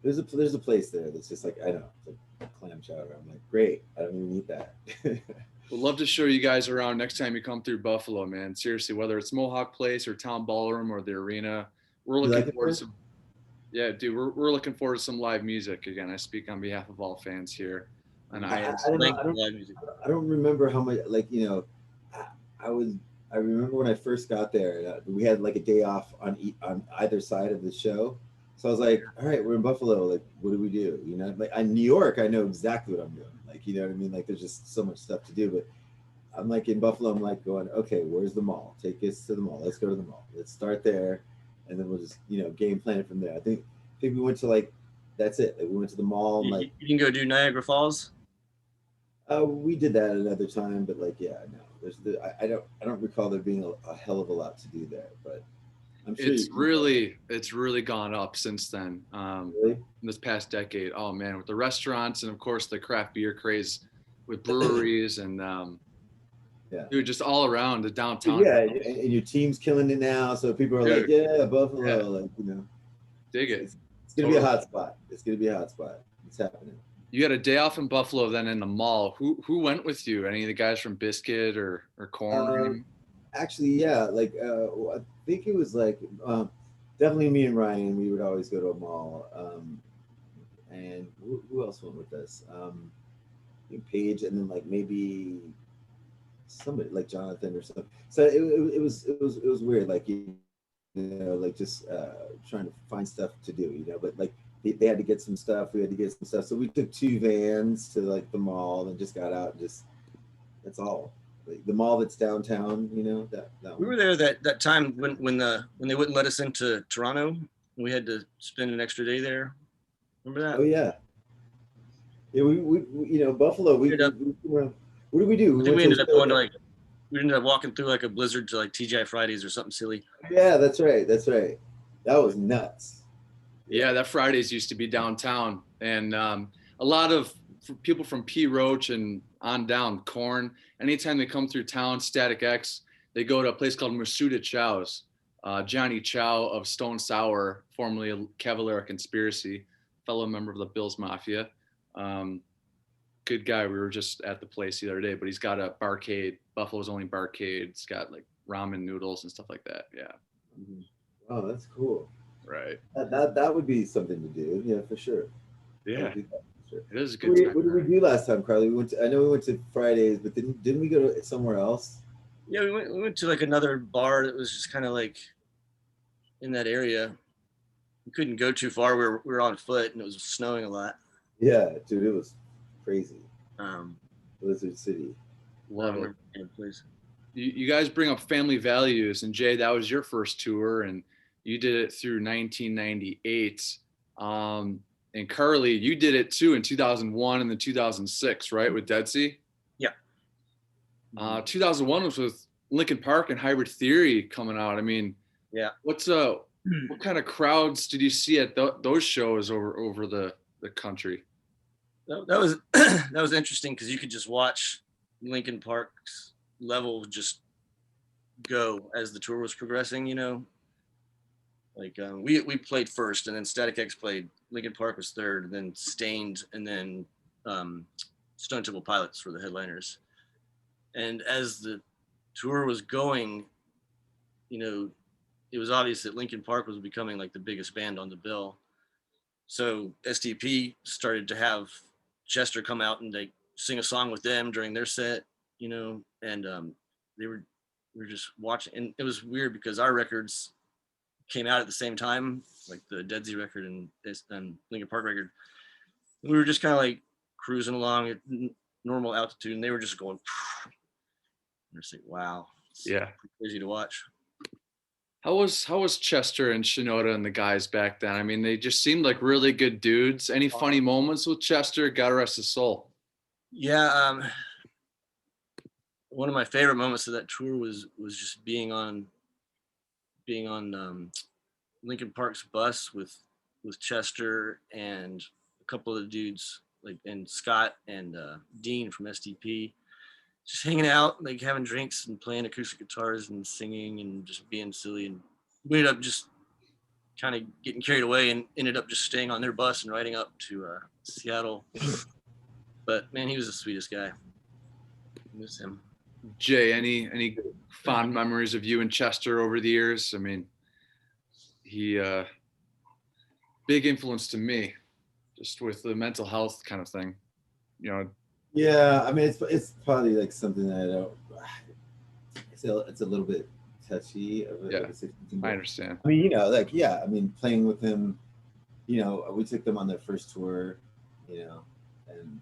There's a place there that's just like, I don't know, it's like clam chowder. I'm like, great. I don't even eat that. We'd love to show you guys around next time you come through Buffalo, man. Seriously, whether it's Mohawk Place or Town Ballroom or the arena, we're looking forward to some. Yeah, dude, we're looking forward to some live music again. I speak on behalf of all fans here. And I don't remember how much, like, you know, I remember when I first got there, we had like a day off on either side of the show. So I was like, all right, we're in Buffalo. Like, what do we do? You know, like in New York, I know exactly what I'm doing. Like, you know what I mean? Like, there's just so much stuff to do. But I'm like in Buffalo, I'm like going, okay, where's the mall? Take us to the mall. Let's go to the mall. Let's start there. And then we'll just, you know, game plan it from there. I think we went to like, that's it. Like, we went to the mall. And, like, you can go do Niagara Falls. We did that another time, but like, yeah, no, I don't recall there being a hell of a lot to do there, but I'm sure it's really gone up since then. Really? In this past decade. Oh man, with the restaurants and of course the craft beer craze with breweries and yeah, dude, just all around the downtown. Yeah, and your team's killing it now, so people are like, yeah, Buffalo, yeah. like, you know, dig it. It's gonna be a hot spot. It's gonna be a hot spot. It's happening. You had a day off in Buffalo, then in the mall. Who went with you? Any of the guys from Bizkit or Korn? Actually, yeah, like I think it was like definitely me and Ryan. We would always go to a mall. And who else went with us? I think Paige, and then like maybe somebody like Jonathan or something. So it was weird, like, you know, like just trying to find stuff to do, you know, but like they had to get some stuff, we had to get some stuff, so we took 2 vans to like the mall and just got out and just, that's all. Like, the mall that's downtown, you know, that we were there that time when they wouldn't let us into Toronto. We had to spend an extra day there. Remember that? Oh yeah, we you know, Buffalo, what did we do? We ended up going to like, we ended up walking through like a blizzard to like TGI Fridays or something silly. Yeah, that's right. That was nuts. Yeah, that Fridays used to be downtown, and a lot of people from P. Roach and on down, Korn, anytime they come through town, Static X, they go to a place called Masuda Chow's. Johnny Chow of Stone Sour, formerly Cavalier Conspiracy, fellow member of the BillsMafia. Good guy. We were just at the place the other day, but he's got a barcade, Buffalo's only barcade. It's got like ramen noodles and stuff like that. Yeah. Oh, that's cool. Right. That would be something to do. Yeah, for sure. Yeah. For sure. It is a good time. What did we do last time, Carly? I know we went to Fridays, but didn't we go to somewhere else? Yeah, we went to like another bar that was just kind of like in that area. We couldn't go too far. We were on foot, and it was snowing a lot. Yeah, dude, it was crazy. Blizzard City. Love it. Please. You guys bring up family values, and Jay, that was your first tour, and you did it through 1998. And Carly, you did it too in 2001 and then 2006, right, with Deadsy? Yeah. 2001 was with Linkin Park and Hybrid Theory coming out. I mean, yeah. What kind of crowds did you see at those shows over the country? That was that was interesting because you could just watch Linkin Park's level just go as the tour was progressing. You know, like we played first, and then Static X played. Linkin Park was third, and then Stained, and then Stone Temple Pilots were the headliners. And as the tour was going, you know, it was obvious that Linkin Park was becoming like the biggest band on the bill. So SDP started to have Chester come out and like sing a song with them during their set, you know, and we were just watching, and it was weird because our records came out at the same time, like the Deadsy record and Linkin Park record. We were just kind of like cruising along at normal altitude, and they were just going. And just like, wow, yeah, crazy to watch. How was Chester and Shinoda and the guys back then? I mean, they just seemed like really good dudes. Any funny moments with Chester? God rest his soul. Yeah, one of my favorite moments of that tour was just being on Linkin Park's bus with Chester and a couple of the dudes, like, and Scott and Dean from SDP, just hanging out, like having drinks and playing acoustic guitars and singing and just being silly. And we ended up just kind of getting carried away and ended up just staying on their bus and riding up to Seattle. But man, he was the sweetest guy. I miss him. Jay, any fond memories of you and Chester over the years? I mean, he big influence to me, just with the mental health kind of thing, you know. Yeah, I mean, it's probably like something that I don't. It's a little bit touchy. I understand. I mean, you know, like, yeah, I mean, playing with him, you know, we took them on their first tour, you know, and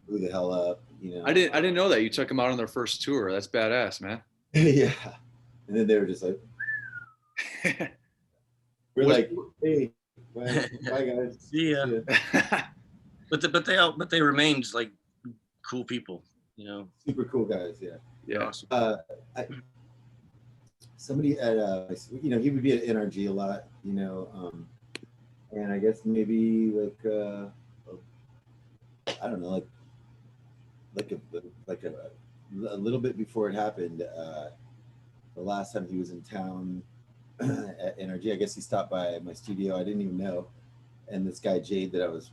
blew the hell up, you know. I didn't know that you took them out on their first tour. That's badass, man. Yeah, and then they were just like, we're like, hey, bye guys. Yeah. But they remained like cool people, you know. Super cool guys, yeah. Yeah. Awesome. Somebody at you know, he would be at NRG a lot, you know, and I guess maybe like I don't know, like a little bit before it happened. The last time he was in town at NRG, I guess he stopped by my studio. I didn't even know, and this guy Jade that I was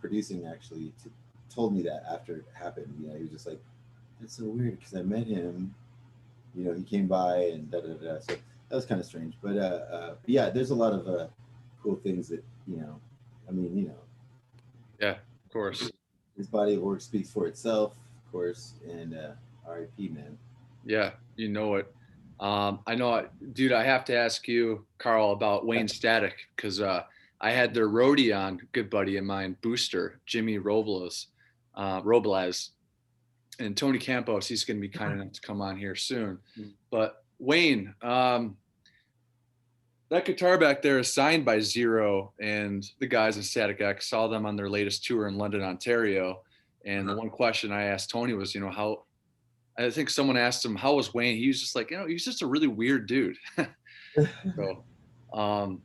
producing actually told me that after it happened. You know, he was just like, "That's so weird," because I met him. You know, he came by and da da da. So that was kind of strange. But yeah, there's a lot of cool things that, you know. I mean, you know. Yeah, of course. His body of work speaks for itself, of course, and R.I.P. man. Yeah, you know it. I know, dude. I have to ask you, Carl, about Wayne Static, because I had their roadie on, good buddy of mine, Booster, Jimmy Robles, and Tony Campos. He's going to be kind enough to come on here soon. But Wayne, that guitar back there is signed by Zero and the guys in Static X. Saw them on their latest tour in London, Ontario. And the one question I asked Tony was, you know, how, I think someone asked him, how was Wayne? He was just like, you know, he's just a really weird dude. So, how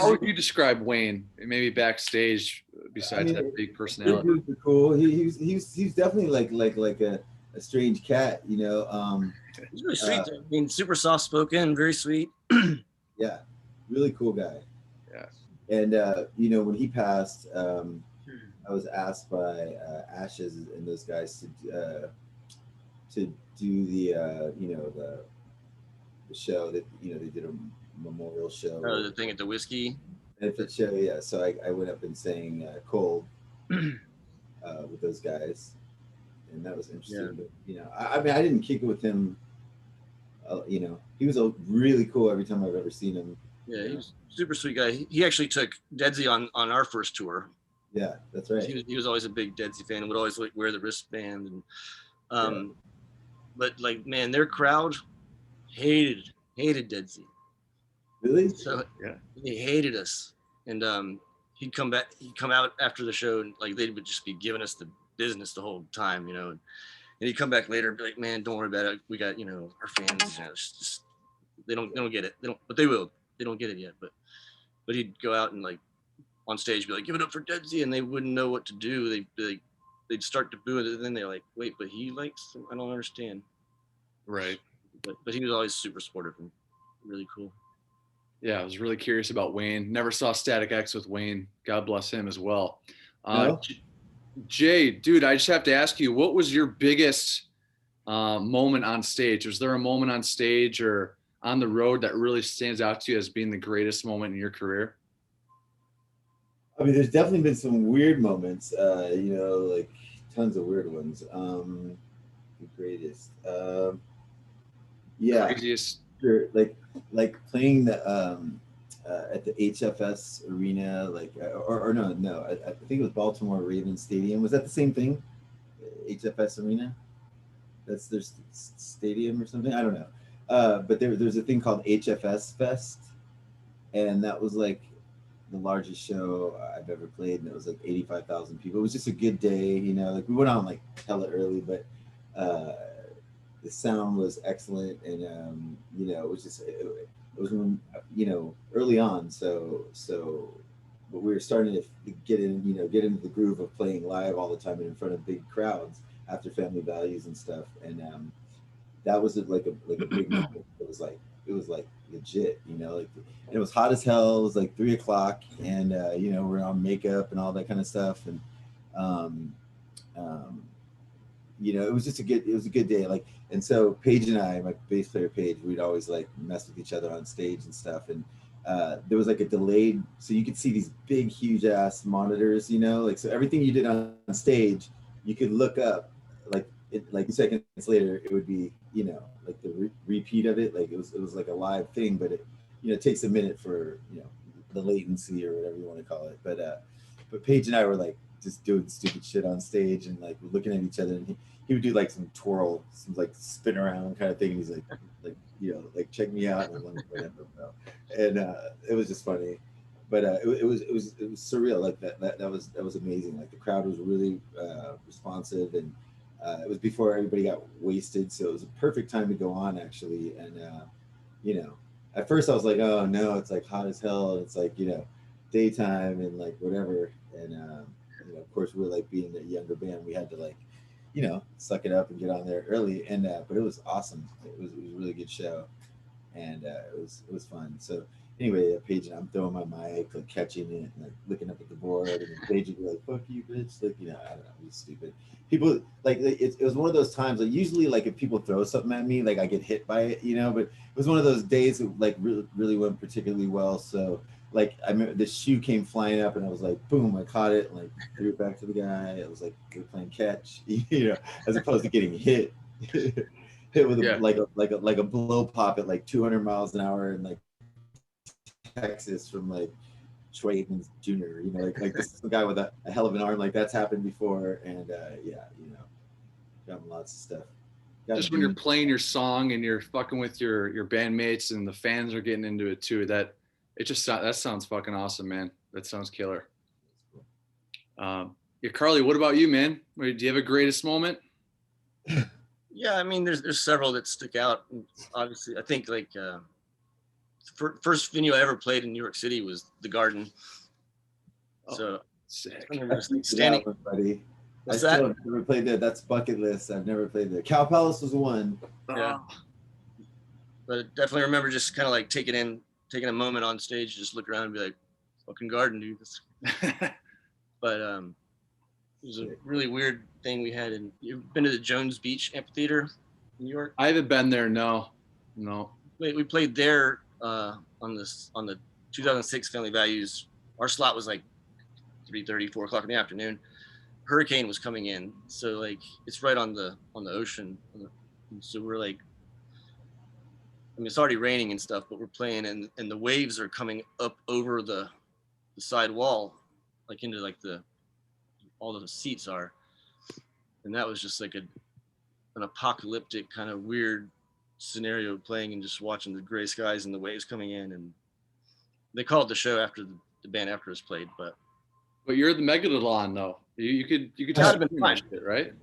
would you describe Wayne, maybe backstage, besides that big personality? He was cool. He's definitely like a strange cat, you know. He's really sweet. I mean, super soft spoken, very sweet. Yeah, really cool guy. Yeah. And you know, when he passed, I was asked by Ashes and those guys to do the you know, the show that, you know, they did a memorial show. Oh, the thing at the whiskey. Benefit show, yeah. So I went up and sang Cold with those guys, and that was interesting. Yeah. But you know, I mean, I didn't kick it with him. You know, he was really cool every time I've ever seen him. Yeah, he was a super sweet guy. He actually took Deadsy on our first tour. Yeah, that's right. He was always a big Deadsy fan and would always like wear the wristband. And but like, man, their crowd hated Deadsy. Really? So they hated us. And he'd come out after the show, and like they would just be giving us the business the whole time, you know. And he'd come back later and be like, man, don't worry about it. We got, you know, our fans, you know, just they don't get it. They don't, but they will. They don't get it yet. But he'd go out and like on stage be like, give it up for Deadsy, and they wouldn't know what to do. They'd start to boo it, and then they're like, wait, but he likes, I don't understand. Right. But he was always super supportive and really cool. Yeah, I was really curious about Wayne. Never saw Static X with Wayne. God bless him as well. No? Jay, dude, I just have to ask you, what was your biggest moment on stage? Was there a moment on stage or on the road that really stands out to you as being the greatest moment in your career? I mean, there's definitely been some weird moments, you know, like tons of weird ones. The greatest. Yeah. Craziest. Sure. Like playing the at the HFS arena, like or no, I think it was Baltimore Ravens Stadium. Was that the same thing? HFS arena? That's their stadium or something? I don't know. But there's a thing called HFS Fest, and that was like the largest show I've ever played, and it was like 85,000 people. It was just a good day, you know. Like we went on like hella early, but the sound was excellent, and you know, it was just it was, you know, early on. So but we were starting to get into the groove of playing live all the time and in front of big crowds after Family Values and stuff, and that was like a big moment. It was like legit, you know, like, and it was hot as hell. It was like 3 o'clock, and you know, we're on makeup and all that kind of stuff, and you know, it was a good day. Like, and so Paige and I, my bass player Paige, we'd always like mess with each other on stage and stuff, and there was like a delayed, so you could see these big, huge ass monitors, you know, like, so everything you did on stage, you could look up, like 2 seconds later, it would be, you know, like the repeat of it. Like it was like a live thing, but it, you know, it takes a minute for, you know, the latency or whatever you want to call it. But Paige and I were like just doing stupid shit on stage, and like we're looking at each other, and he would do like some twirl, some like spin around kind of thing. And he's like, you know, like check me out. And I'm like, whatever, bro. And it was just funny. But it was surreal. Like that was amazing. Like the crowd was really responsive, and it was before everybody got wasted, so it was a perfect time to go on, actually. And you know, at first I was like, oh no, it's like hot as hell, and it's like, you know, daytime and like whatever. And you know, of course, we were like being a younger band, we had to like, you know, suck it up and get on there early. And but it was awesome. It was a really good show, and it was fun. So anyway, Paige and I'm throwing my mic, like catching it, and like looking up at the board, and then Paige would be like, "Fuck you, bitch!" Like, you know, I don't know, it was stupid. People like it was one of those times. Like usually, like if people throw something at me, like I get hit by it, you know. But it was one of those days that like really went particularly well. So like I remember the shoe came flying up, and I was like, boom! I caught it, and like threw it back to the guy. It was like we were playing catch, you know, as opposed to getting hit. Hit with like a blow pop at like 200 miles an hour, and like Texas from like Troy Aikman Jr. You know, like this is the guy with a hell of an arm. Like that's happened before, and yeah, you know, got lots of stuff. Just when you're playing your song and you're fucking with your bandmates and the fans are getting into it too. That sounds fucking awesome, man. That sounds killer. Yeah, Carly, what about you, man? Do you have a greatest moment? Yeah, I mean, there's several that stick out. Obviously, I think like. First venue I ever played in New York City was the Garden. So sick. I remember just standing. Buddy. What's that? I've never played there. That's bucket list. I've never played there. Cow Palace was one. Yeah. But I definitely remember just kind of like taking a moment on stage, just look around and be like, fucking garden, dude. But it was a really weird thing we had. You've been to the Jones Beach Amphitheater in New York? I haven't been there. No. We played there on the 2006 Family Values. Our slot was like 3:30, 4 o'clock in the afternoon. Hurricane was coming in, so like it's right on the ocean. And so we're like, I mean, it's already raining and stuff, but we're playing, and the waves are coming up over the side wall, like into like all the seats are, and that was just like an apocalyptic kind of weird scenario playing and just watching the gray skies and the waves coming in. And they called the show after the band after us played, but you're the Megalodon though. You could That'd have been fine. Shit, right?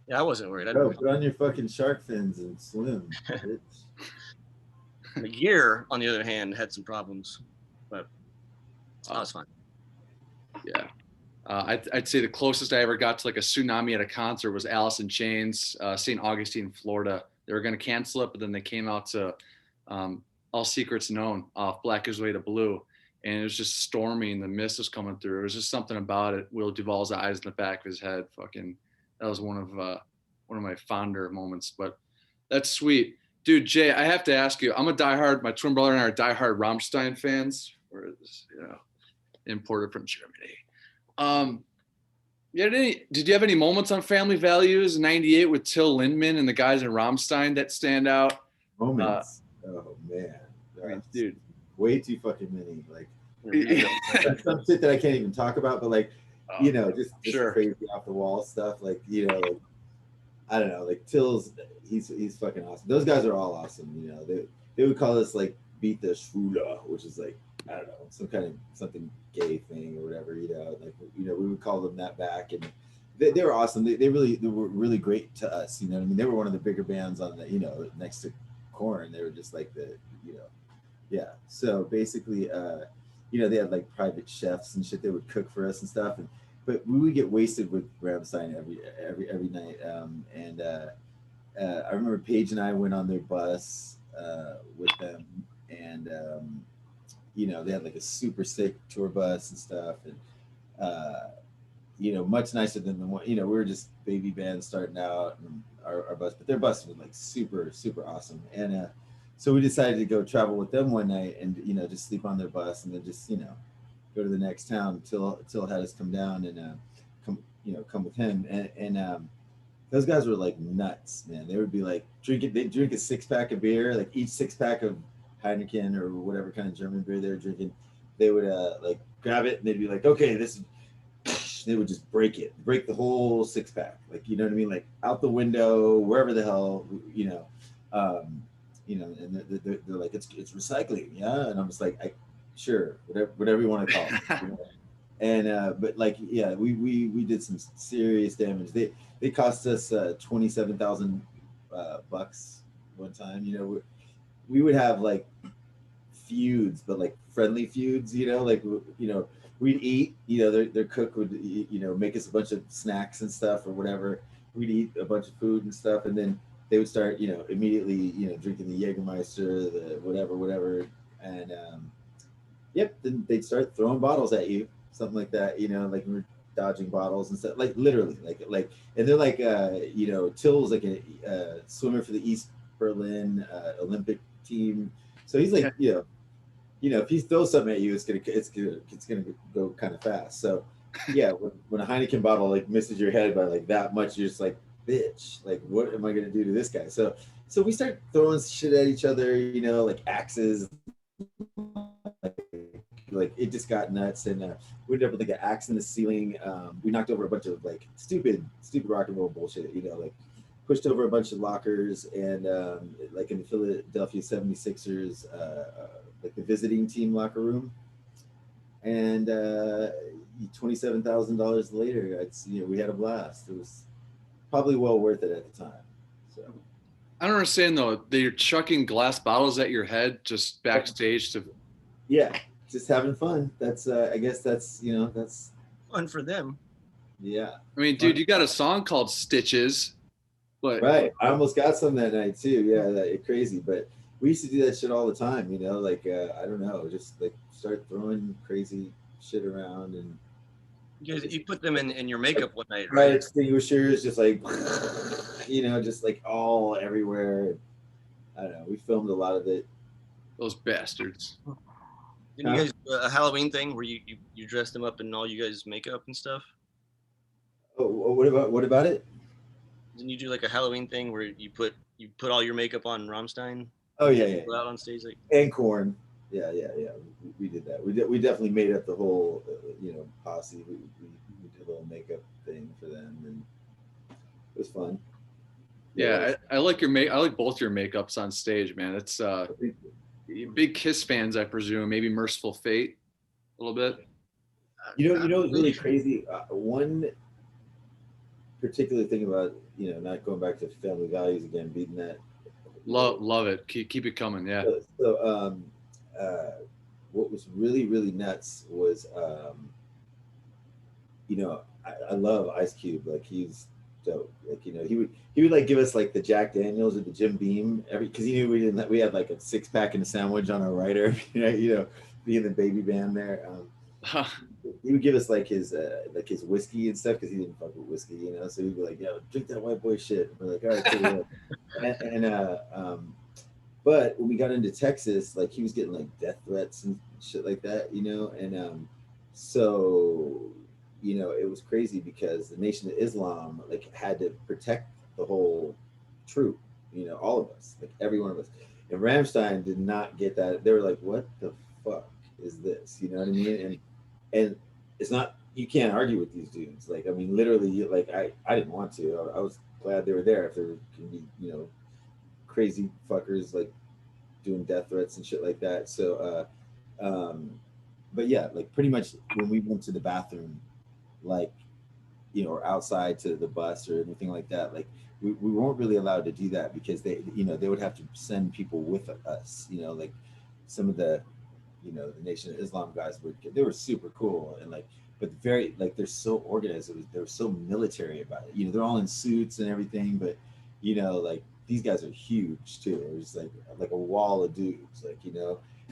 Yeah, I wasn't worried. Put on your fucking shark fins and swim. The gear, on the other hand, had some problems, but that was fine. Yeah. I'd say the closest I ever got to like a tsunami at a concert was Alice in Chains, St. Augustine, Florida. They were going to cancel it, but then they came out to All Secrets Known off Black Is Way to Blue. And it was just stormy and the mist was coming through. It was just something about it. Will Duvall's eyes in the back of his head. Fucking, that was one of my fonder moments, but that's sweet. Dude, Jay, I have to ask you, my twin brother and I are diehard Rammstein fans. Imported from Germany. Did you have any moments on Family Values '98 with Till Lindemann and the guys in Rammstein that stand out? Moments. Oh man, dude, way too fucking many. Like some shit that I can't even talk about, but like just sure. Crazy off the wall stuff. Like like, I don't know, like Till's he's fucking awesome. Those guys are all awesome. They would call us like beat the Schwule, which is like, I don't know, some kind of something gay thing or whatever, like, we would call them that back. And they were awesome. They were really great to us. I mean, they were one of the bigger bands on the, next to Korn. They were just like yeah. So basically, they had like private chefs and shit that would cook for us and stuff. But we would get wasted with Rammstein every night. I remember Paige and I went on their bus with them, and they had like a super sick tour bus and stuff, and much nicer than the one. We were just baby bands starting out, and our bus, but their bus was like super awesome. And so we decided to go travel with them one night, and just sleep on their bus, and then just go to the next town. Till had us come down and come with him, and those guys were like nuts, man. They would be like they'd drink a 6-pack of beer, like each 6-pack of Heineken or whatever kind of German beer they were drinking. They would like grab it and they'd be like, okay, they would just break the whole 6-pack, like, you know what I mean, like out the window, wherever the hell, and they're like, it's recycling, yeah. And I'm just like, sure, whatever you want to call it. And but like, yeah, we did some serious damage. They cost us $27,000 bucks one time. We would have like feuds, but like friendly feuds, like, we'd eat, their cook would, make us a bunch of snacks and stuff or whatever. We'd eat a bunch of food and stuff. And then they would start, immediately, drinking the Jägermeister, the whatever. And, then they'd start throwing bottles at you, something like that, like we were dodging bottles and stuff, like literally, like, and they're like, Till's like a swimmer for the East Berlin Olympic team. So he's like, if he throws something at you, it's gonna go kind of fast. So yeah, when a Heineken bottle like misses your head by like that much, you're just like, bitch, like what am I gonna do to this guy? So we start throwing shit at each other, like axes. Like it just got nuts, and we ended up with like an axe in the ceiling. We knocked over a bunch of like stupid rock and roll bullshit, like pushed over a bunch of lockers, and like in the Philadelphia 76ers, like the visiting team locker room. And $27,000 later, we had a blast. It was probably well worth it at the time. So I don't understand though. They're chucking glass bottles at your head just backstage to. Yeah, just having fun. That's I guess that's that's fun for them. Yeah. I mean, dude, you got a song called Stitches. But right, I almost got some that night too. Yeah, crazy. But we used to do that shit all the time. Like I don't know, just like start throwing crazy shit around, and You put them in your makeup one night, fire right? extinguishers, just like just like all everywhere. I don't know. We filmed a lot of it. Those bastards. Didn't you guys do a Halloween thing where you dressed them up in all you guys' makeup and stuff? Oh, what about it? Didn't you do like a Halloween thing where you put all your makeup on Rammstein? Oh yeah. Out on stage like. And corn. Yeah. We did that. We definitely made up the whole posse. We did a little makeup thing for them, and it was fun. Yeah, I like I like both your makeups on stage, man. It's big Kiss fans, I presume. Maybe Merciful Fate, a little bit. You know, it's really crazy. One particular thing about not going back to family values again, beating that. Love it. Keep it coming. Yeah. So what was really nuts was I love Ice Cube. Like, he's dope. Like, he would like give us like the Jack Daniels or the Jim Beam because he knew we had like a 6-pack and a sandwich on our rider. Being the baby band there. He would give us like his whiskey and stuff because he didn't fuck with whiskey, So he'd be like, "Yo, drink that white boy shit." And we're like, "All right." and but when we got into Texas, like, he was getting like death threats and shit like that, And so it was crazy because the Nation of Islam like had to protect the whole troop, all of us, like every one of us. And Rammstein did not get that. They were like, "What the fuck is this?" You know what I mean? And it's not, you can't argue with these dudes. Like, I mean, literally, like I didn't want to. I was glad they were there. If there can be, crazy fuckers like doing death threats and shit like that. So, but yeah, like pretty much when we went to the bathroom, like, or outside to the bus or anything like that, like we weren't really allowed to do that because they would have to send people with us, like some of the, the Nation of Islam guys they were super cool and like, but very like they're so organized. They were so military about it. They're all in suits and everything, but like these guys are huge too. It was like a wall of dudes, like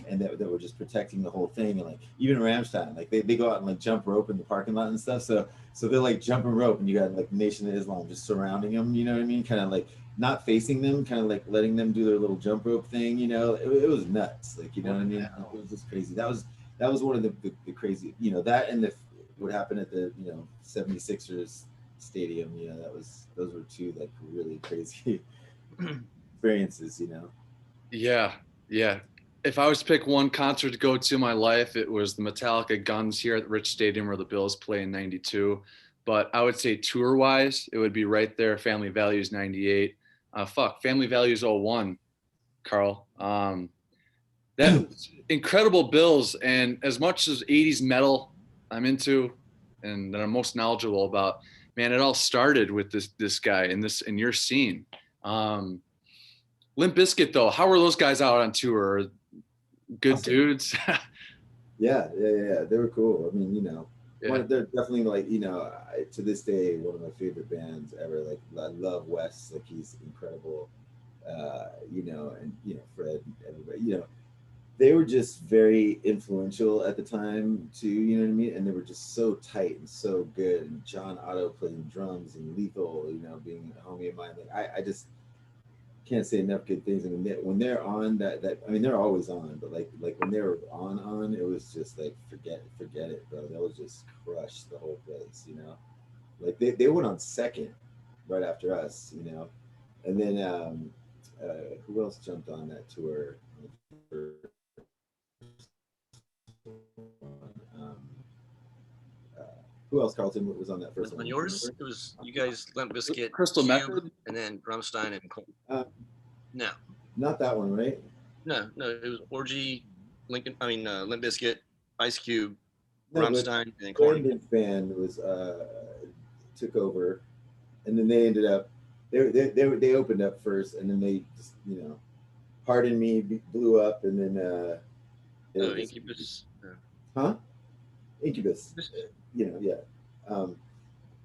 and that were just protecting the whole thing. And like even Rammstein, like they go out and like jump rope in the parking lot and stuff. So they're like jumping rope, and you got like Nation of Islam just surrounding them. You know what I mean? Kind of like not facing them, kind of like letting them do their little jump rope thing. It was nuts. Like what I mean? It was just crazy. That was one of the crazy. That and what happened at the 76ers stadium. Those were two like really crazy experiences. Yeah. If I was to pick one concert to go to in my life, it was the Metallica Guns here at Rich Stadium where the Bills play in '92. But I would say tour-wise, it would be right there. Family Values '98. Family Values '01, Carl. That incredible Bills, and as much as '80s metal I'm into and that I'm most knowledgeable about, man, it all started with this guy in your scene. Limp Bizkit though, how were those guys out on tour? Good dudes. Yeah. They were cool. I mean, they're definitely like, to this day, one of my favorite bands ever. Like, I love Wes. Like, he's incredible. And Fred and everybody. They were just very influential at the time too. You know what I mean? And they were just so tight and so good. And John Otto playing drums and Lethal, being a homie of mine. Like, I just can't say enough good things. I mean, when they're on that I mean, they're always on, but like when they were on, it was just like forget it, bro. They'll just crush the whole place, Like they went on second right after us, and then who else jumped on that tour? Who else, Carlton, was on that first one? On yours, it was you guys, Limp Bizkit, Crystal Method, and then Rammstein and Cole. No, not that one, right? No, it was Orgy, Limp Bizkit, Ice Cube, Rammstein, and then Korn. Brandon Fan was took over, and then they ended up they opened up first, and then they just Pardon Me blew up, and then Incubus. Huh? Incubus. Yeah.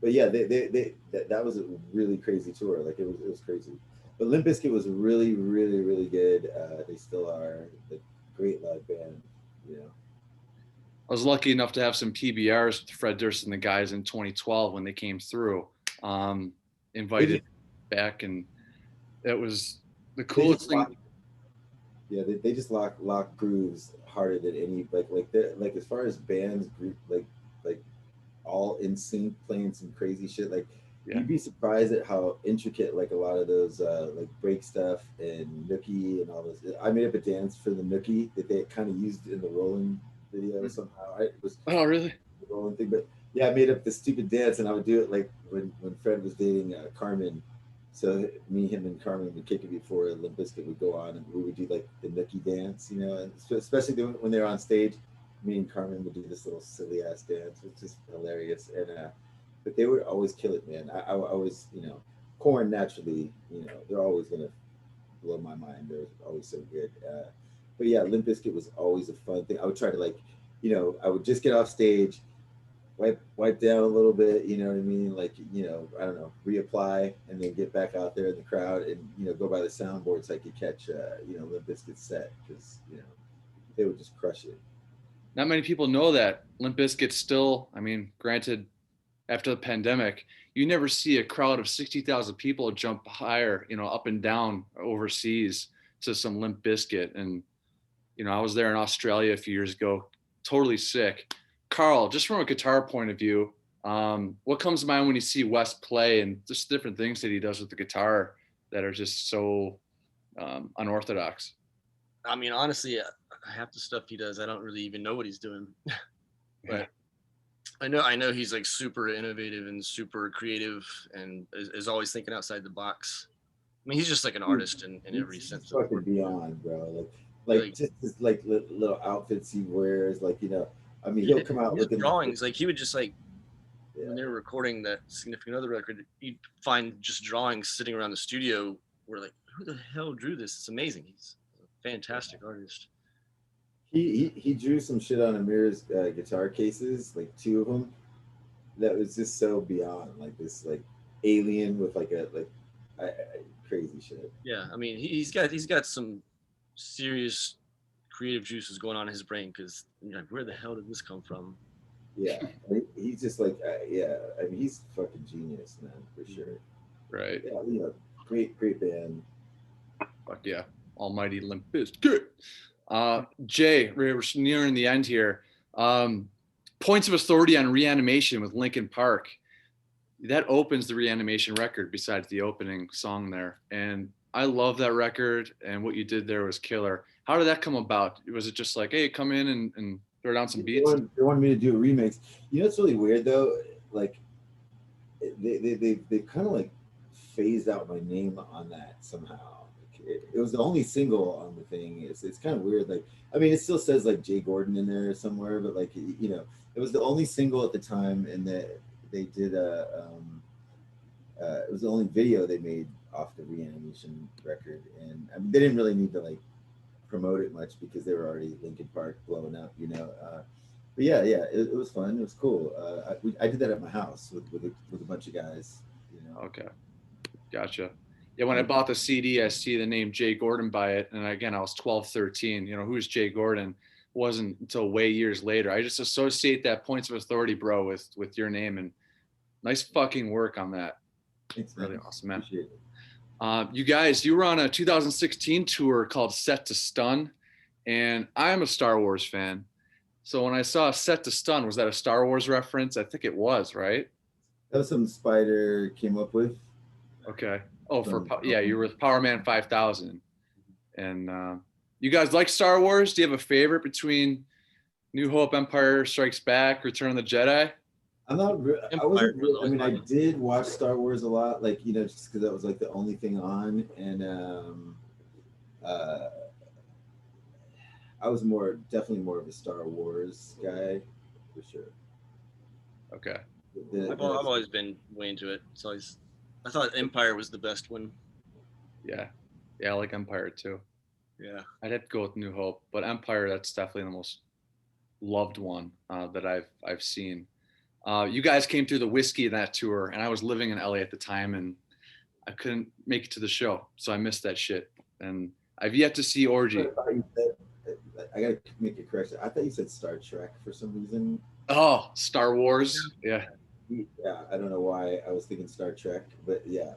But yeah, that was a really crazy tour. Like it was crazy. But Limp Bizkit was really, really, really good. They still are a great live band. was lucky enough to have some PBRs with Fred Durst and the guys in 2012 when they came through. Invited back, and it was the coolest thing. Yeah, they just lock grooves harder than any like as far as bands group like all in sync playing some crazy shit. Like you'd be surprised at how intricate like a lot of those like break stuff and Nookie and all those. I made up a dance for the Nookie that they kind of used in the Rolling video somehow. It was really the Rolling thing, but yeah, I made up this stupid dance and I would do it like when Fred was dating Carmen. So me, him, and Carmen would kick it before Limp Bizkit would go on, and we would do like the Nookie dance, you know, and especially when they were on stage, me and Carmen would do this little silly ass dance, which is hilarious. And but they would always kill it, man. I always, you know, KoYan naturally, you know, they're always gonna blow my mind. They're always so good. But yeah, Limp Bizkit was always a fun thing. I would try to like, you know, I would just get off stage, wipe down a little bit, you know what I mean? Like, you know, I don't know, reapply and then get back out there in the crowd and, you know, go by the soundboard so I could catch, you know, Limp Bizkit's set because, you know, they would just crush it. Not many people know that Limp Bizkit still, I mean, granted, after the pandemic, you never see a crowd of 60,000 people jump higher, you know, up and down overseas to some Limp Bizkit. And, you know, I was there in Australia a few years ago, totally sick. Carl, just from a guitar point of view, what comes to mind when you see Wes play and just different things that he does with the guitar that are just so unorthodox? I mean, honestly, half the stuff he does, I don't really even know what he's doing. But I know he's like super innovative and super creative and is always thinking outside the box. I mean, he's just like an artist in every sense. Fucking beyond, bro. Like just his like little outfits he wears, like, you know. I mean, he'll come out with drawings. Like he would just like when they were recording that Significant Other record, you'd find just drawings sitting around the studio. Where like, who the hell drew this? It's amazing. He's a fantastic artist. He drew some shit on Amir's guitar cases, like 2 of them. That was just so beyond, like this like alien with like a crazy shit. Yeah, I mean he's got some serious creative juices going on in his brain because you're like, where the hell did this come from? Yeah, he's just like yeah. I mean, he's fucking genius, man, for sure. Right. Yeah, you know, great band. Fuck yeah, almighty Limp Bizkit. Jay, we're nearing the end here. Points of Authority on Reanimation with Linkin Park. That opens the Reanimation record besides the opening song there. And I love that record, and what you did there was killer. How did that come about? Was it just like, hey, come in and throw down some beats? They wanted me to do a remix. You know what's really weird though? Like they kind of like phased out my name on that somehow. It was the only single on the thing. It's kind of weird. Like, I mean, it still says like Jay Gordon in there somewhere, but like, you know, it was the only single at the time, and that they did it was the only video they made off the Reanimation record, and I mean, they didn't really need to like promote it much because they were already Linkin Park blowing up, you know. But yeah, it was fun. It was cool. I did that at my house with a bunch of guys, you know. Okay, gotcha. Yeah, when I bought the CD, I see the name Jay Gordon by it. And again, I was 12, 13. You know, who's Jay Gordon? Wasn't until way years later. I just associate that Points of Authority, bro, with your name. And nice fucking work on that. It's really awesome, man. Appreciate it. You guys, you were on a 2016 tour called Set to Stun. And I'm a Star Wars fan. So when I saw Set to Stun, was that a Star Wars reference? I think it was, right? That was something Spider came up with. Okay. Oh, yeah, you were with Power Man 5000. And you guys like Star Wars? Do you have a favorite between New Hope, Empire Strikes Back, Return of the Jedi? I'm not. I wasn't. Really, I mean, I did watch Star Wars a lot, like, you know, just because that was like the only thing on, and I was definitely more of a Star Wars guy, for sure. Okay. I've always been way into it. It's always. I thought Empire was the best one. Yeah, I like Empire too. Yeah, I'd have to go with New Hope, but Empire, that's definitely the most loved one that I've seen. You guys came through the Whiskey in that tour, and I was living in LA at the time, and I couldn't make it to the show, so I missed that shit. And I've yet to see Orgy. I I gotta make a correction. I thought you said Star Trek for some reason. Oh, Star Wars. Yeah. Yeah, I don't know why I was thinking Star Trek, but yeah.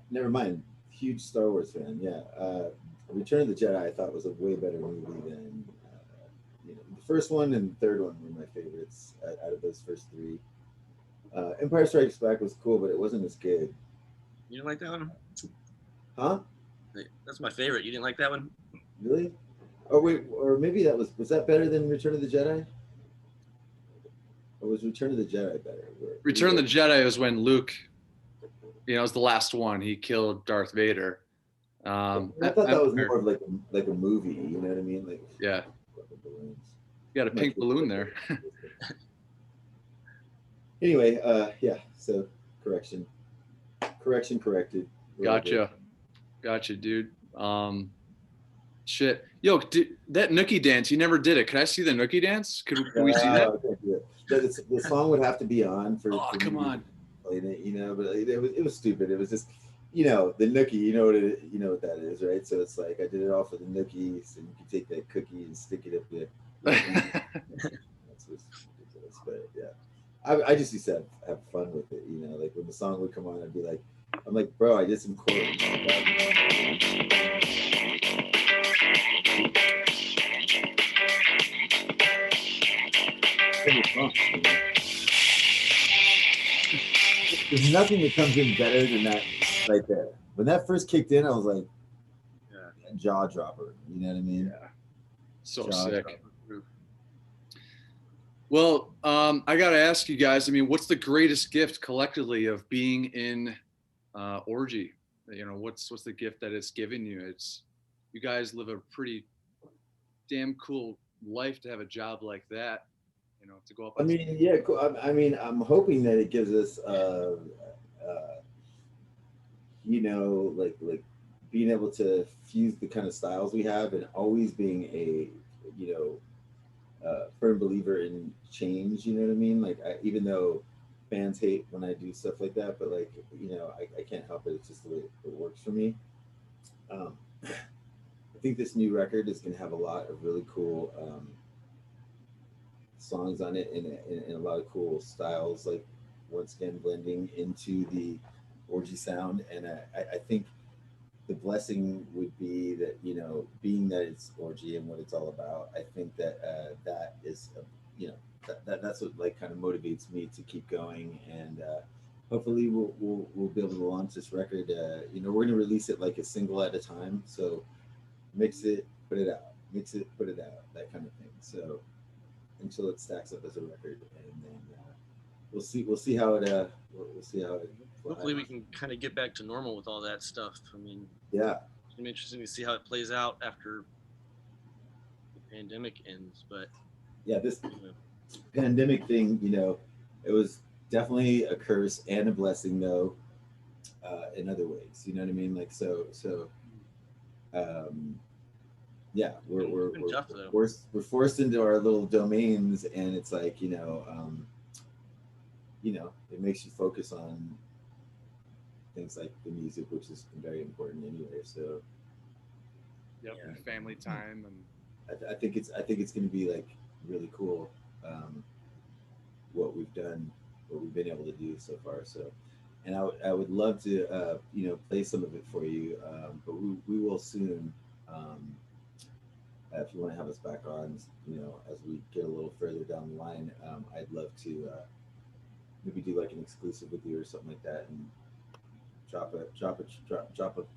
Never mind. Huge Star Wars fan. Yeah. Return of the Jedi I thought was a way better movie than the first one and the third one were my favorites out of those first three. Empire Strikes Back was cool, but it wasn't as good. You didn't like that one? Huh? That's my favorite. You didn't like that one? Really? Oh wait, or maybe that was that better than Return of the Jedi? Or was Return of the Jedi better? Return of the Jedi was when Luke, it was the last one. He killed Darth Vader. I thought that was more of like a movie. You know what I mean? Like yeah. You got a pink balloon there. Anyway, yeah. So correction corrected. Gotcha, dude. Shit, yo, that Nookie dance, you never did it. Could I see the Nookie dance? Could we see that? The song would have to be on for. Oh, come on. Playing it, but it was stupid. It was just, the Nookie. You know what that is, right? So it's like I did it all for the Nookies, and you can take that cookie and stick it up there. That's just ridiculous, but yeah, I just used to have fun with it. Like when the song would come on, I'd be like, I'm like, bro, I did some chords. There's nothing that comes in better than that right there. When that first kicked in, I was like, jaw dropper. You know what I mean? Yeah. So jaw sick. Dropper. Well, I got to ask you guys, what's the greatest gift collectively of being in Orgy? What's the gift that it's given you? You guys live a pretty damn cool life to have a job like that. To go up. Yeah, cool. I'm hoping that it gives us, like being able to fuse the kind of styles we have, and always being a, firm believer in change. You know what I mean? Like, even though fans hate when I do stuff like that, but like, I can't help it. It's just the way it works for me. I think this new record is going to have a lot of really cool songs on it, and a lot of cool styles, like once again blending into the Orgy sound. And I think the blessing would be that, being that it's Orgy and what it's all about, I think that that is that's what like kind of motivates me to keep going. And hopefully we'll be able to launch this record. We're going to release it like a single at a time, so mix it, put it out, that kind of thing. So until it stacks up as a record, and then we'll see how it hopefully we can kind of get back to normal with all that stuff. Yeah, it's gonna be interesting to see how it plays out after the pandemic ends. But yeah, this pandemic thing, it was definitely a curse and a blessing, though, in other ways. You know what I mean? Like, so yeah, we're forced into our little domains, and it's like, it makes you focus on things like the music, which is very important anyway. So and family time, and I think it's going to be like really cool what we've done, what we've been able to do so far. So, and I would love to play some of it for you, but we will soon. If you want to have us back on, as we get a little further down the line, I'd love to maybe do like an exclusive with you or something like that, and drop a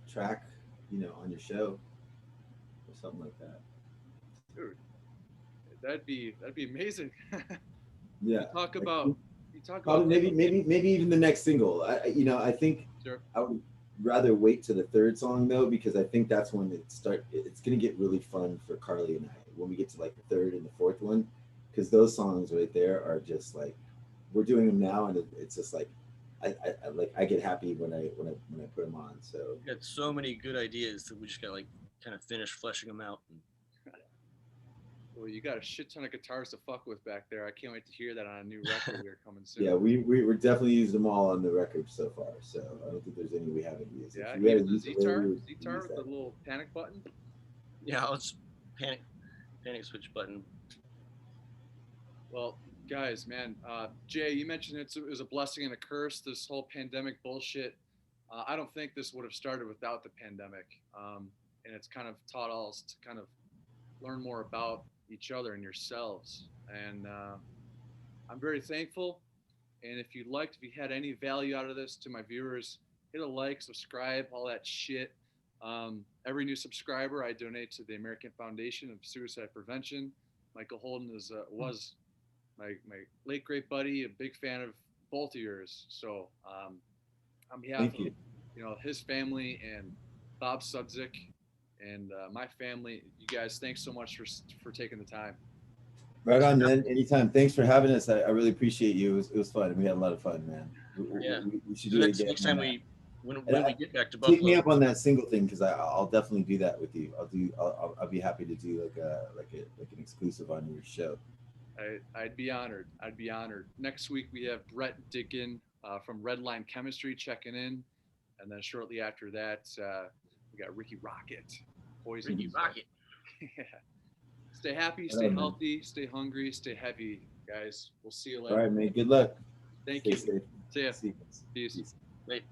track, on your show or something like that. Dude, that'd be amazing. Yeah. You talk about maybe even the next single. I think sure. I would rather wait to the third song, though, because I think that's when it's gonna get really fun for Carly and I when we get to like the third and the fourth one, because those songs right there are just like, we're doing them now, and it's just like I get happy when I put them on. So we got so many good ideas that we just got like kind of finish fleshing them out. Well, you got a shit ton of guitars to fuck with back there. I can't wait to hear that on a new record here coming soon. Yeah, we're definitely used them all on the record so far. So I don't think there's any we haven't used. Yeah, the Z-tar with the little panic button. Yeah, let's panic. panic switch button. Well, guys, man, Jay, you mentioned it was a blessing and a curse, this whole pandemic bullshit. I don't think this would have started without the pandemic. And it's kind of taught us to kind of learn more about each other and yourselves. And I'm very thankful. And if you liked, if you had any value out of this, to my viewers, hit a like, subscribe, all that shit. Every new subscriber, I donate to the American Foundation of Suicide Prevention. Michael Holden was my late great buddy, a big fan of both of yours. So on behalf of his family and Bob Sudzik and my family, you guys, thanks so much for taking the time. Right on, man. Anytime. Thanks for having us. I really appreciate you. It was fun. We had a lot of fun, man. We should do it again. Next time when we get back to Buffalo. Take me up on that single thing, because I'll definitely do that with you. I'll be happy to do like an exclusive on your show. I'd be honored. I'd be honored. Next week we have Brett Dickin from Redline Chemistry checking in, and then shortly after that we got Ricky Rocket. Poison. Ricky Rocket. Yeah. Stay happy, stay healthy, stay hungry, stay heavy, guys. We'll see you later. All right, man. Good luck. Thank you. Stay safe. See ya. See you. Peace. Wait.